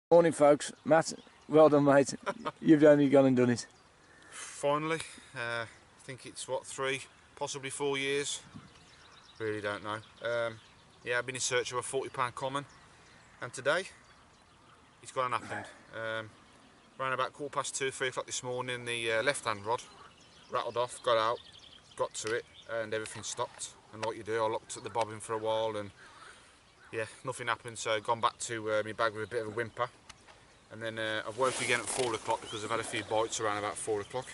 Morning folks. Matt, well done mate. You've only gone and done it. Finally, I think it's what, 3, possibly 4 years. Really don't know. Yeah, I've been in search of a £40 common, and today it's gone and happened. Around about 2:15, 3 o'clock this morning, the left-hand rod rattled off, got out, got to it, and everything stopped. And like you do, I looked at the bobbin for a while, and yeah, nothing happened. So I've gone back to my bag with a bit of a whimper, and then I've woke again at 4 o'clock because I've had a few bites around about 4 o'clock.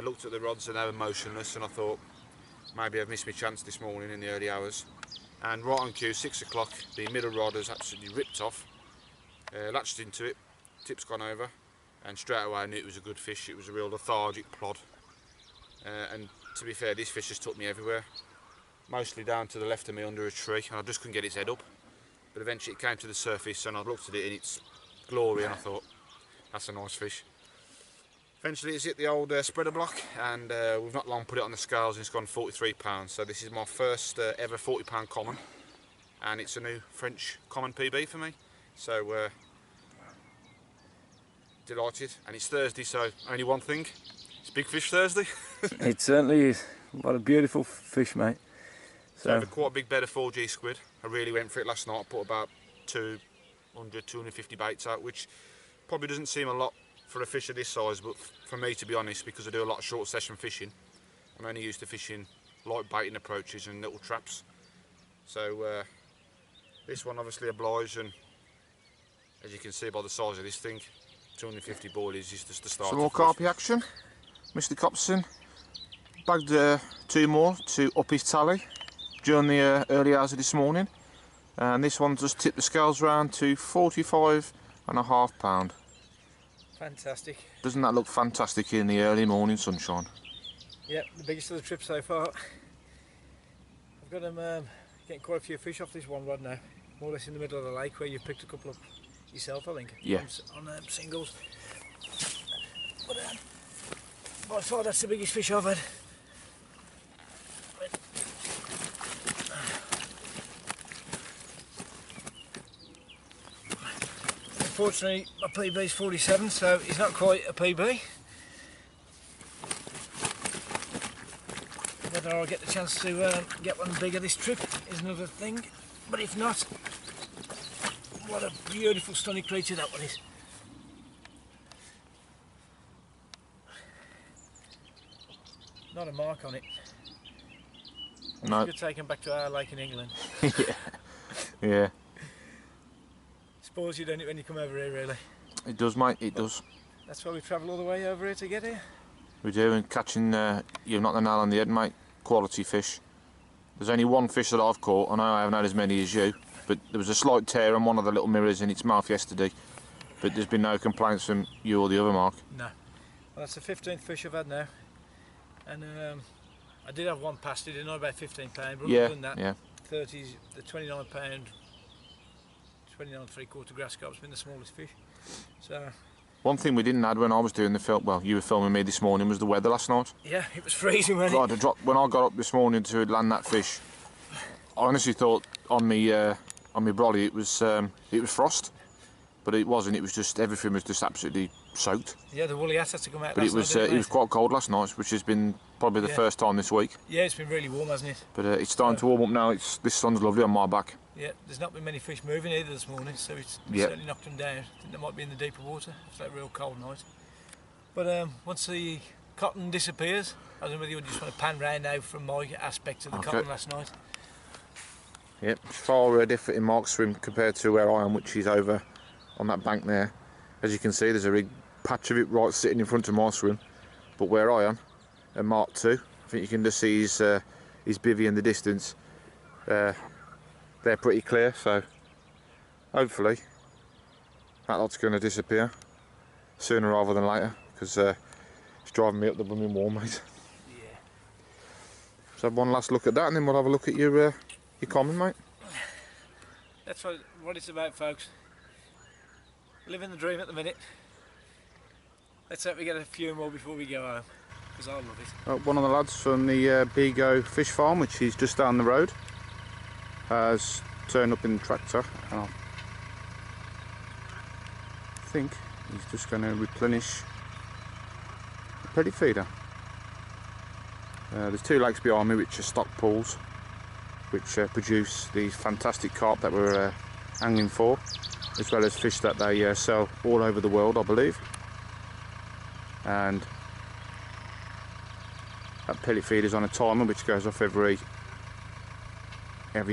Looked at the rods and they were motionless, and I thought maybe I've missed my chance this morning in the early hours. And right on cue, 6 o'clock, the middle rod has absolutely ripped off, latched into it, tip's gone over, and straight away I knew it was a good fish. It was a real lethargic plod. And to be fair, this fish has took me everywhere, mostly down to the left of me under a tree, and I just couldn't get its head up. But eventually it came to the surface and I looked at it in its glory and I thought, that's a nice fish. Eventually it's hit the old spreader block, and we've not long put it on the scales and it's gone £43. So this is my first ever £40 common, and it's a new French common PB for me. So delighted, and it's Thursday, so only one thing, it's Big Fish Thursday. It certainly is. What a beautiful fish, mate. So I have quite a big bed of 4G squid. I really went for it last night. I put about 200, 250 baits out, which probably doesn't seem a lot for a fish of this size, but for me, to be honest, because I do a lot of short session fishing, I'm only used to fishing light baiting approaches and little traps. So this one obviously obliged, and as you can see by the size of this thing, 250 boilies is just the start. Some more carpy action. Mr. Copson bagged 2 more to up his tally during the early hours of this morning, and this one just tipped the scales round to £45.5. Fantastic. Doesn't that look fantastic in the early morning sunshine? Yep, the biggest of the trip so far. I've got him getting quite a few fish off this one rod now, more or less in the middle of the lake where you've picked a couple up yourself, I think. Yeah. On singles. But by far that's the biggest fish I've had. Unfortunately, my PB is 47, so it's not quite a PB. Whether I'll get the chance to get one bigger this trip is another thing, but if not, what a beautiful, stunning creature that one is. Not a mark on it. No. We could take him back to our lake in England. Yeah. Spoils you, don't it, when you come over here, really? It does, mate, it does. That's why we travel all the way over here to get here. We do, and catching, you've knocked the nail on the head, mate. Quality fish. There's only one fish that I've caught. I know I haven't had as many as you, but there was a slight tear on one of the little mirrors in its mouth yesterday. But there's been no complaints from you or the other Mark? No. Well, that's the 15th fish I've had now. And I did have one pasty, didn't I, about £15, but Yeah, other than that, yeah. 30's, the £29, 29 3/4 grass carp's been the smallest fish. So, One thing we didn't add when I was doing the film, well, you were filming me this morning, was the weather last night. yeah, it was freezing, wasn't God, when I got up this morning to land that fish, I honestly thought on me brolly it was frost, but it wasn't. It was just everything was just absolutely soaked. Yeah, the woolly hats had to come out. But it was quite cold last night, which has been probably the first time this week. Yeah, it's been really warm, hasn't it? But it's starting to warm up now. This sun's lovely on my back. Yeah, there's not been many fish moving either this morning, so it's certainly knocked them down. I think they might be in the deeper water. It's that real cold night. But once the cotton disappears, I don't know whether you just want to pan round now from my aspect of the cotton last night. Yep, it's far different in Mark's swim compared to where I am, which is over on that bank there. As you can see, there's a big patch of it right sitting in front of my swim. But where I am, at Mark 2, I think you can just see his bivvy in the distance. They're pretty clear, so hopefully that lot's going to disappear sooner rather than later, because it's driving me up the blooming wall, mate. Yeah. So have one last look at that, and then we'll have a look at your common, mate. That's what it's about, folks. Living the dream at the minute. Let's hope we get a few more before we go home, because I love it. One of the lads from the Bigo fish farm, which is just down the road, has turned up in the tractor, and I think he's just going to replenish the pellet feeder. There's 2 lakes behind me which are stock pools, which produce these fantastic carp that we're angling for, as well as fish that they sell all over the world, I believe. And that pellet feed is on a timer which goes off every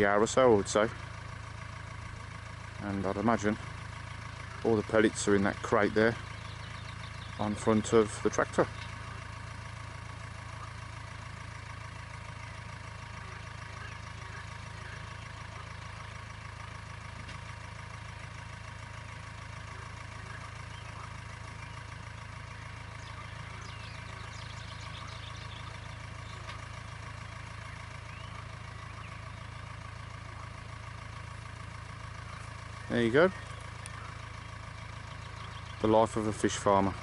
hour or so, I would say. And I'd imagine all the pellets are in that crate there on front of the tractor. There you go. The life of a fish farmer.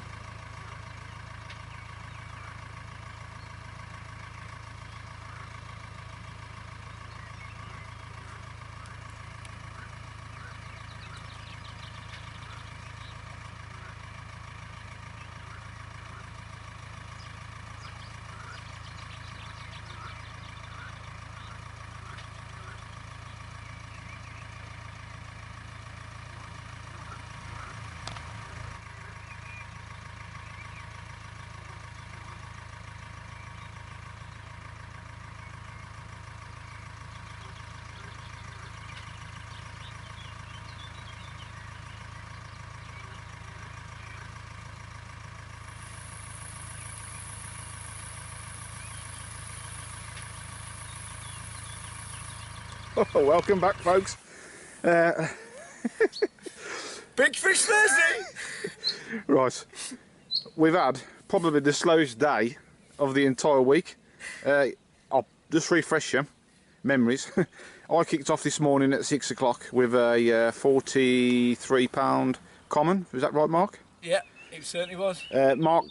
Welcome back, folks. Big Fish Thursday! Right, we've had probably the slowest day of the entire week. I'll just refresh your memories. I kicked off this morning at 6 o'clock with a 43-pound common. Was that right, Mark? Yeah, it certainly was. Mark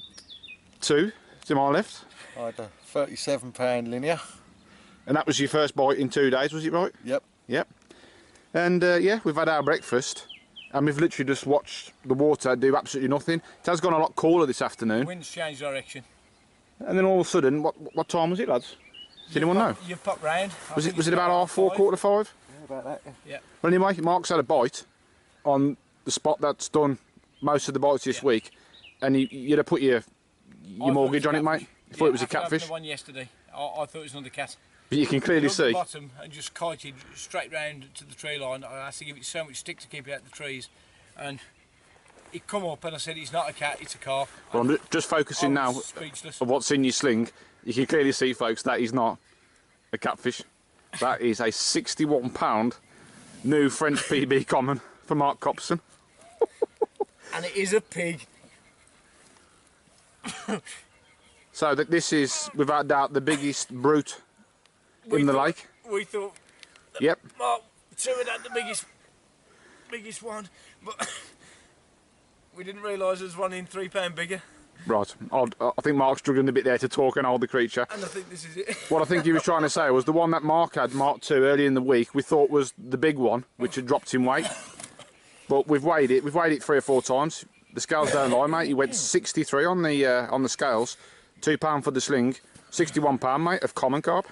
2 to my left. I had a 37-pound linear. And that was your first bite in 2 days, was it right? Yep. Yep. And yeah, we've had our breakfast, and we've literally just watched the water do absolutely nothing. It has gone a lot cooler this afternoon. Wind's changed direction. And then all of a sudden, what time was it, lads? Does anyone know? You've popped round. Was it about 4:30, 4:45? Yeah, about that, yeah. Yeah. Well, anyway, Mark's had a bite on the spot that's done most of the bites this week, and you'd have put your mortgage on it, mate. You thought it was a catfish? I one yesterday. I thought it was another cat. But you can clearly see. The bottom and just kited straight round to the tree line. I had to give it so much stick to keep it out the trees, and it come up and I said it's not a cat, it's a carp. Well, I'm just focusing now speechless. of what's in your sling. You can clearly see, folks, that is not a catfish. That is a 61-pound new French PB common for Mark Copson. And it is a pig. So that this is, without doubt, the biggest brute in the lake. We thought Yep. Mark Stewart had the biggest one, but we didn't realise there was one in £3 bigger. Right. I think Mark's struggling a bit there to talk and hold the creature. And I think this is it. What I think he was trying to say was the one that Mark had, Mark 2, early in the week, we thought was the big one, which had dropped in weight. But we've weighed it 3 or 4 times. The scales don't lie, mate. He went 63 on the scales, £2 for the sling, £61, mate, of common carp.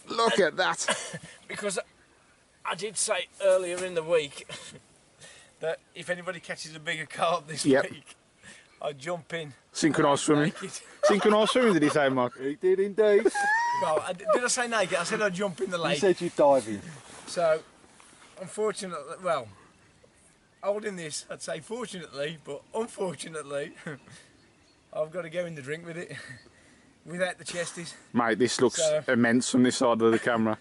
Look at that. Because I did say earlier in the week that if anybody catches a bigger carp this week, I'd jump in. Synchronised swimming. Synchronised swimming, did he say, Mark? He did indeed. Well, did I say naked? I said I'd jump in the lake. You said you'd dive in. So, unfortunately, well, holding this, I'd say fortunately, but unfortunately, I've got to go in the drink with it, without the chesties. Mate, this looks immense from this side of the camera.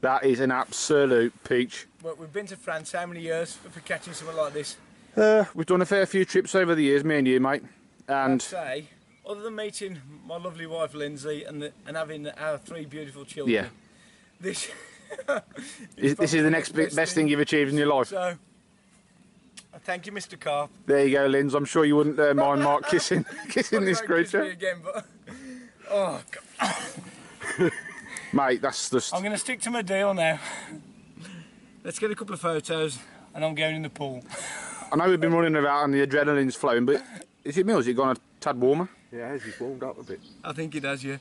That is an absolute peach. Well, we've been to France how many years for catching something like this? We've done a fair few trips over the years, me and you, mate. And I'd say, other than meeting my lovely wife Lindsay and having our 3 beautiful children, yeah, this this is the next best thing you've achieved in your life. So, I thank you, Mr. Carp. There you go, Linz. I'm sure you wouldn't mind Mark kissing this creature. Me again, but oh God. Mate, that's just... I'm going to stick to my deal now. Let's get a couple of photos and I'm going in the pool. I know we've been running about and the adrenaline's flowing, but is it me or has it gone a tad warmer? Yeah, he's warmed up a bit. I think it has, yeah.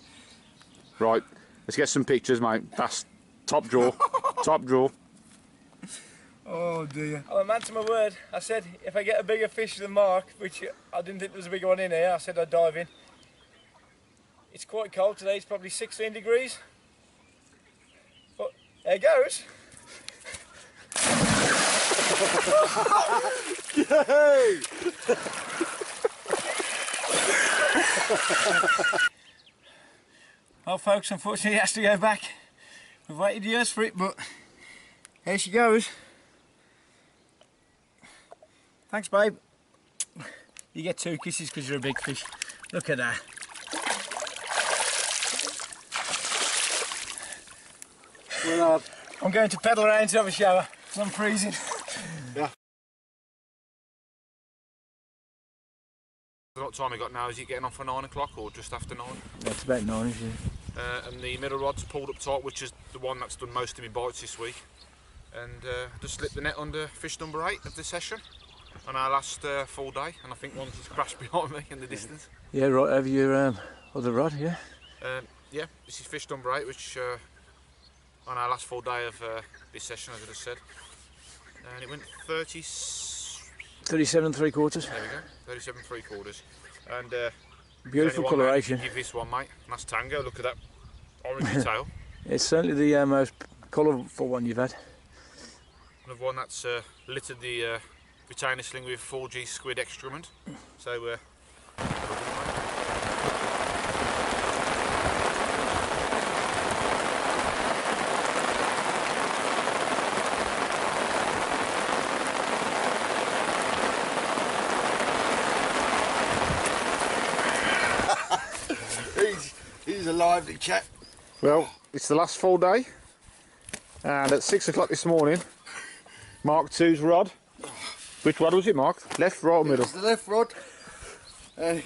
Right, let's get some pictures, mate. That's top draw. Top draw. Oh dear. I'm a man to my word. I said if I get a bigger fish than Mark, which I didn't think there was a bigger one in here, I said I'd dive in. It's quite cold today, it's probably 16 degrees. But there it goes. Yay! Well folks, unfortunately it has to go back. We've waited years for it, but here she goes. Thanks babe. You get 2 kisses because you're a big fish. Look at that. Well, I'm going to pedal around to have a shower because I'm freezing. Yeah. What time we got now? Is it getting on for 9 o'clock or just after 9? It's about 9, isn't it? And the middle rod's pulled up tight, which is the one that's done most of my bites this week. And just slipped the net under fish number 8 of the session on our last full day, and I think one's just crashed behind me in the distance. Yeah, right over your other rod, yeah? Yeah, this is fish number 8, which on our last full day of this session, as I just said. And it went 37 3/4. There we go, 37 3/4. And beautiful coloration. Give this one, mate. And that's Tango. Look at that orangey tail. It's certainly the most colourful one you've had. Another one that's littered the retainer sling with 4G squid excrement. So he's a lively chap. well, it's the last full day, and at 6 o'clock this morning, Mark 2's rod. Which rod was it, Mark? Left, right, or middle? It's the left rod, and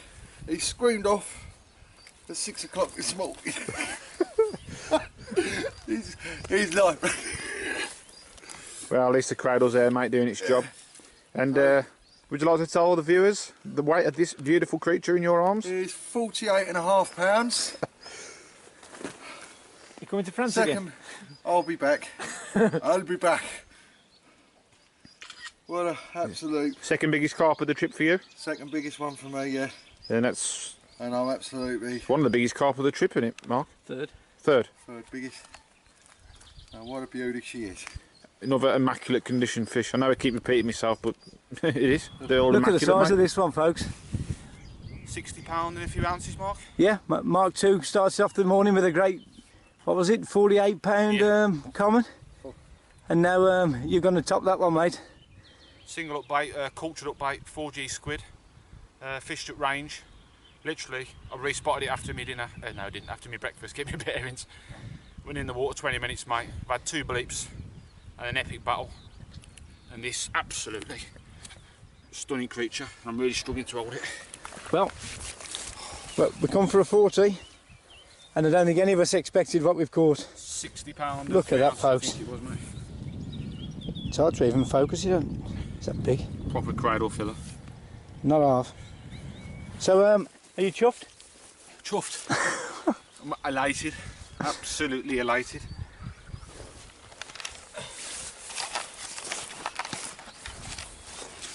he screamed off at 6 o'clock this morning. he's like. Well, at least the cradle's there, mate, doing its job. And would you like to tell the viewers the weight of this beautiful creature in your arms? He's 48.5 pounds. You coming to France again? I'll be back. I'll be back. What a absolute... Second biggest carp of the trip for you? Second biggest one for me, yeah. And that's... And I'm absolutely... one of the biggest carp of the trip, isn't it, Mark? Third. Third biggest. And what a beauty she is. Another immaculate condition fish. I know I keep repeating myself, but it is. They're all Look at the size of mate. this one, folks. £60 and a few ounces, Mark? Yeah, Mark II starts off the morning with a great, what was it, £48 common? And now you're going to top that one, mate. single up bait, cultured up bait, 4G squid, fished at range. Literally, I respotted it after my dinner. No, I didn't, after my breakfast, get me bearings. Went in the water 20 minutes, mate. I've had 2 bleeps and an epic battle. And this absolutely stunning creature. I'm really struggling to hold it. Well, we come for a 40, and I don't think any of us expected what we've caught. £60. Look at that, folks. I think it was, mate. It's hard to even focus, you don't. Is that big? Proper cradle filler. Not half. So, are you chuffed? Chuffed. I'm elated. Absolutely elated.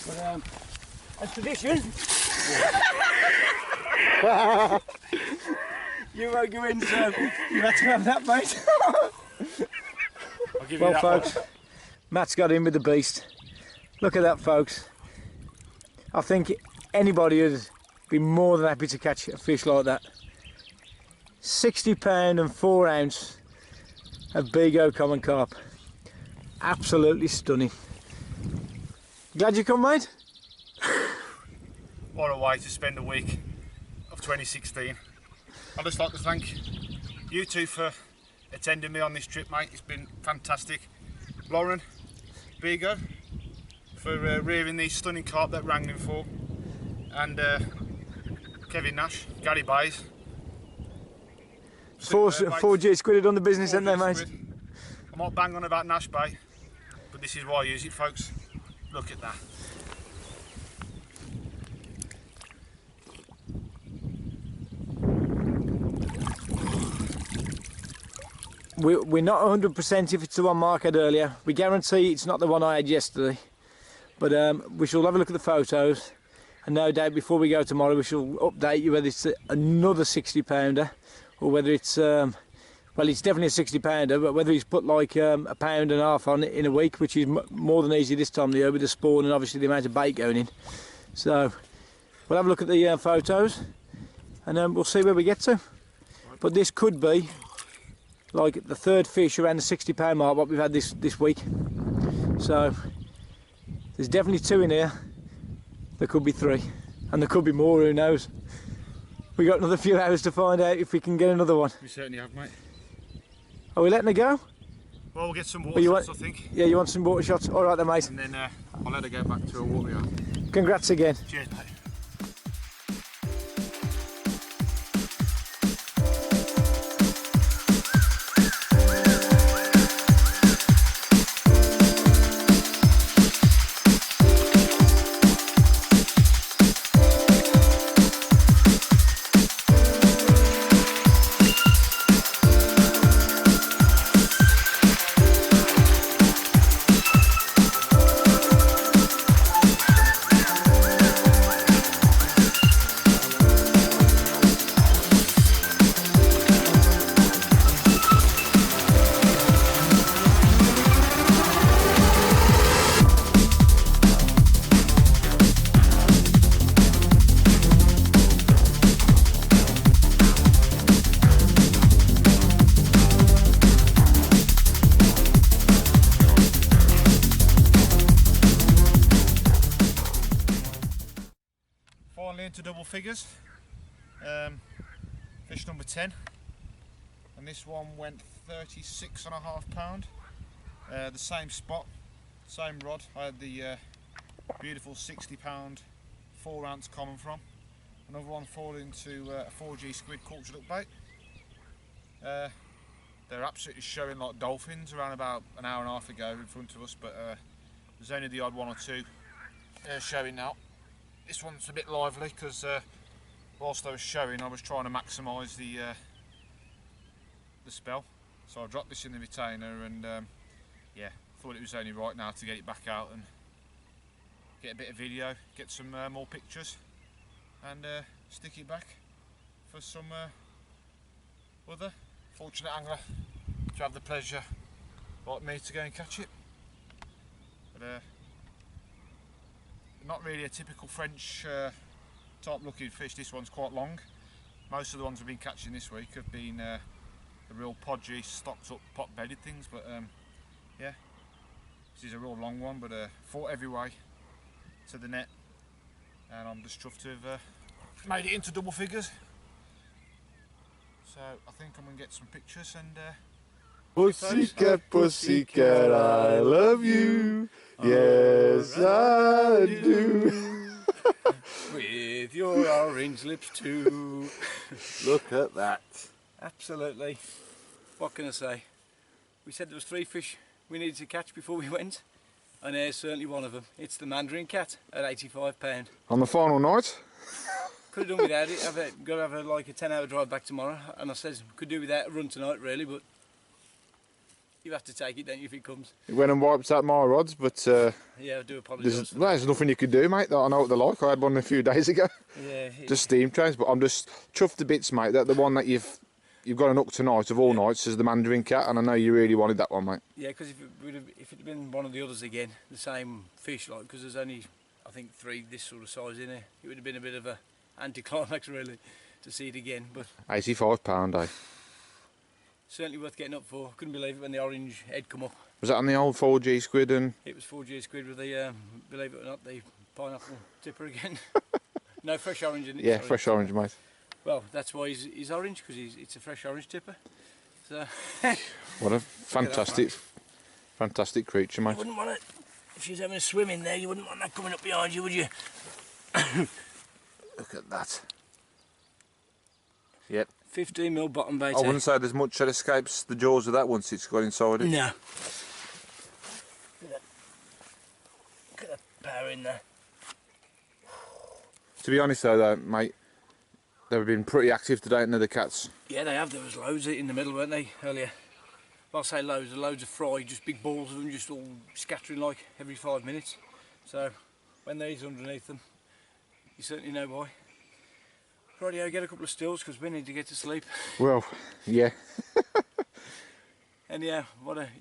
But, as tradition, you won't go in, so you have to have that, mate. I'll give you Well, that folks, one. Matt's got in with the beast. Look at that, folks. I think anybody would be more than happy to catch a fish like that. £60 and 4 ounce of Bigo common carp. Absolutely stunning. Glad you come, mate? What a way to spend a week of 2016. I'd just like to thank you two for attending me on this trip, mate. It's been fantastic. Lauren, Bigo, for rearing these stunning carp that Wrangling for, and Kevin Nash, Gary Bays. 4G squid on the business, isn't there, mate? I might bang on about Nash Bay, but this is why I use it, folks. Look at that. We're not 100% if it's the one Mark had earlier. We guarantee it's not the one I had yesterday. But we shall have a look at the photos, and no doubt before we go tomorrow we shall update you whether it's another 60 pounder or whether it's well, it's definitely a 60 pounder, but whether he's put like £1.5 pound on it in a week, which is more than easy this time of the year with the spawn and obviously the amount of bait going in. So we'll have a look at the photos, and we'll see where we get to. But this could be like the 3rd fish around the 60 pound mark what we've had this week. So there's definitely 2 in here. There could be 3, and there could be more, who knows. We got another few hours to find out if we can get another one. We certainly have, mate. Are we letting her go? Well, we'll get some water shots, I think. Yeah, you want some water shots? All right then, mate. And then I'll let her go back to her water yard. Congrats again. Cheers, mate. Into double figures. Fish number 10, and this one went 36.5 pound. The same spot, same rod. I had the beautiful 60 pound 4 ounce common from. Another one falling into a 4G squid cultured up bait. They're absolutely showing like dolphins around about an hour and a half ago in front of us, but there's only the odd 1 or 2 showing now. This one's a bit lively because whilst I was showing, I was trying to maximise the spell. So I dropped this in the retainer, and yeah, thought it was only right now to get it back out and get a bit of video, get some more pictures, and stick it back for some other fortunate angler to have the pleasure, like me, to go and catch it. But not really a typical French type looking fish. This one's quite long. Most of the ones we've been catching this week have been the real podgy, stocked up, pot bedded things, but yeah, this is a real long one, but fought every way, to the net, and I'm just chuffed to have made it into double figures. So I think I'm going to get some pictures and Pussycat, pussycat, I love you. Yes, I do. With your orange lips too. Look at that. Absolutely. What can I say? We said there was 3 fish we needed to catch before we went, and there's certainly one of them. It's the mandarin cat at £85. on the final night. Could have done without it. Got to have like a 10-hour drive back tomorrow, and I said could do without a run tonight really, but you have to take it, don't you, if it comes. It went and wiped out my rods, but Yeah, I do apologise. there's nothing you could do, mate. I know what they're like. I had one a few days ago. Yeah, Just steam trains, but I'm just chuffed to bits, mate. That the one that you've got an hook tonight of all nights is the mandarin cat, and I know you really wanted that one, mate. yeah, because if it had been one of the others again, the same fish, like, because there's only I think 3 this sort of size in there, it would have been a bit of a anticlimax really to see it again, but £85, eh? certainly worth getting up for. Couldn't believe it when the orange head come up. Was that on the old 4G squid? And It was 4G squid with the, believe it or not, the pineapple tipper again. No, fresh orange in it. yeah, sorry. fresh orange, mate. Well, that's why he's orange, because it's a fresh orange tipper. So What a fantastic creature, you mate. wouldn't want it, if you was having a swim in there, you wouldn't want that coming up behind you, would you? Look at that. Yep. 15mm bottom bait. I wouldn't say there's much that escapes the jaws of that once it's got inside it. No. Look at that power in there. To be honest though, mate, they've been pretty active today, haven't they, the cats? Yeah, they have. There was loads in the middle, weren't they, earlier? Well, I'll say loads of fry, just big balls of them, just all scattering like every 5 minutes. So when there's underneath them, you certainly know why. Rightio, get a couple of stills because we need to get to sleep. Well, yeah. And yeah,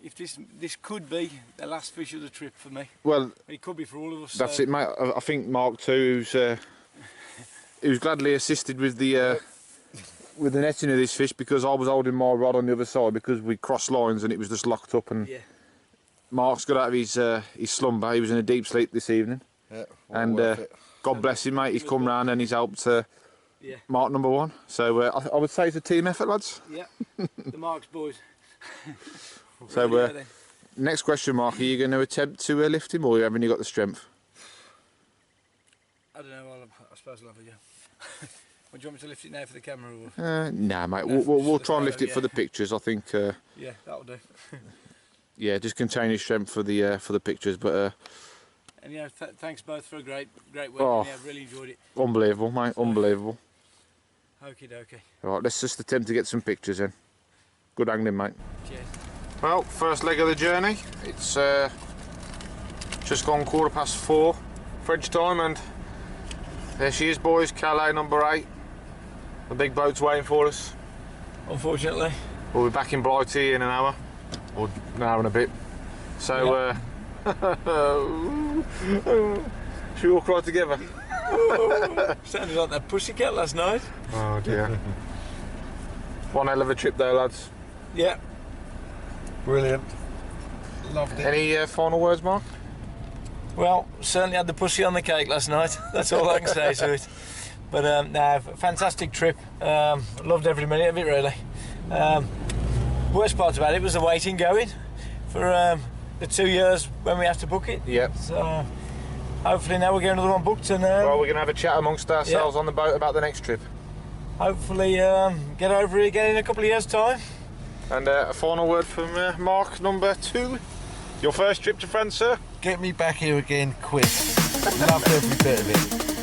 if this could be the last fish of the trip for me. Well, It could be for all of us. that's so. it, mate. I think Mark too, who's gladly assisted with the netting of this fish, because I was holding my rod on the other side because we crossed lines and it was just locked up. And Yeah. Mark's got out of his slumber. He was in a deep sleep this evening, Yeah, and God bless him, mate. He's come round and he's helped Yeah. Mark number 1. So I would say it's a team effort, lads. Yeah. The Marks boys. So Rightio then. next question, Mark: are you going to attempt to lift him, or haven't you got the strength? I don't know. I suppose I'll have a go. Would you want me to lift it now for the camera? Or? Nah, mate. No, We'll just try and the lift it for photo, the pictures. I think. Yeah, that'll do. Yeah, just contain his strength for the pictures. But And yeah, thanks both for a great week. Oh. Yeah, really enjoyed it. unbelievable, mate. Unbelievable. Okie dokie. Right, let's just attempt to get some pictures in. Good angling, mate. Cheers. Well, first leg of the journey. It's just gone 4:15 French time, and there she is, boys. Calais number 8. The big boat's waiting for us. Unfortunately. We'll be back in Blighty in an hour, or an hour and a bit. So, should we all cry together? Sounded like that pussycat last night. Oh dear. One hell of a trip though, lads. Yeah. brilliant. Loved it. Any final words, Mark? Well, certainly had the pussy on the cake last night. That's all I can say to it. But no, fantastic trip. Loved every minute of it, really. Worst part about it was the waiting going for the 2 years when we have to book it. Yep. So hopefully now we'll get another one booked, and Well, we're going to have a chat amongst ourselves on the boat about the next trip. hopefully get over it again in a couple of years' time. And a final word from Mark number 2. Your first trip to France, sir? Get me back here again quick. Loved every bit of it.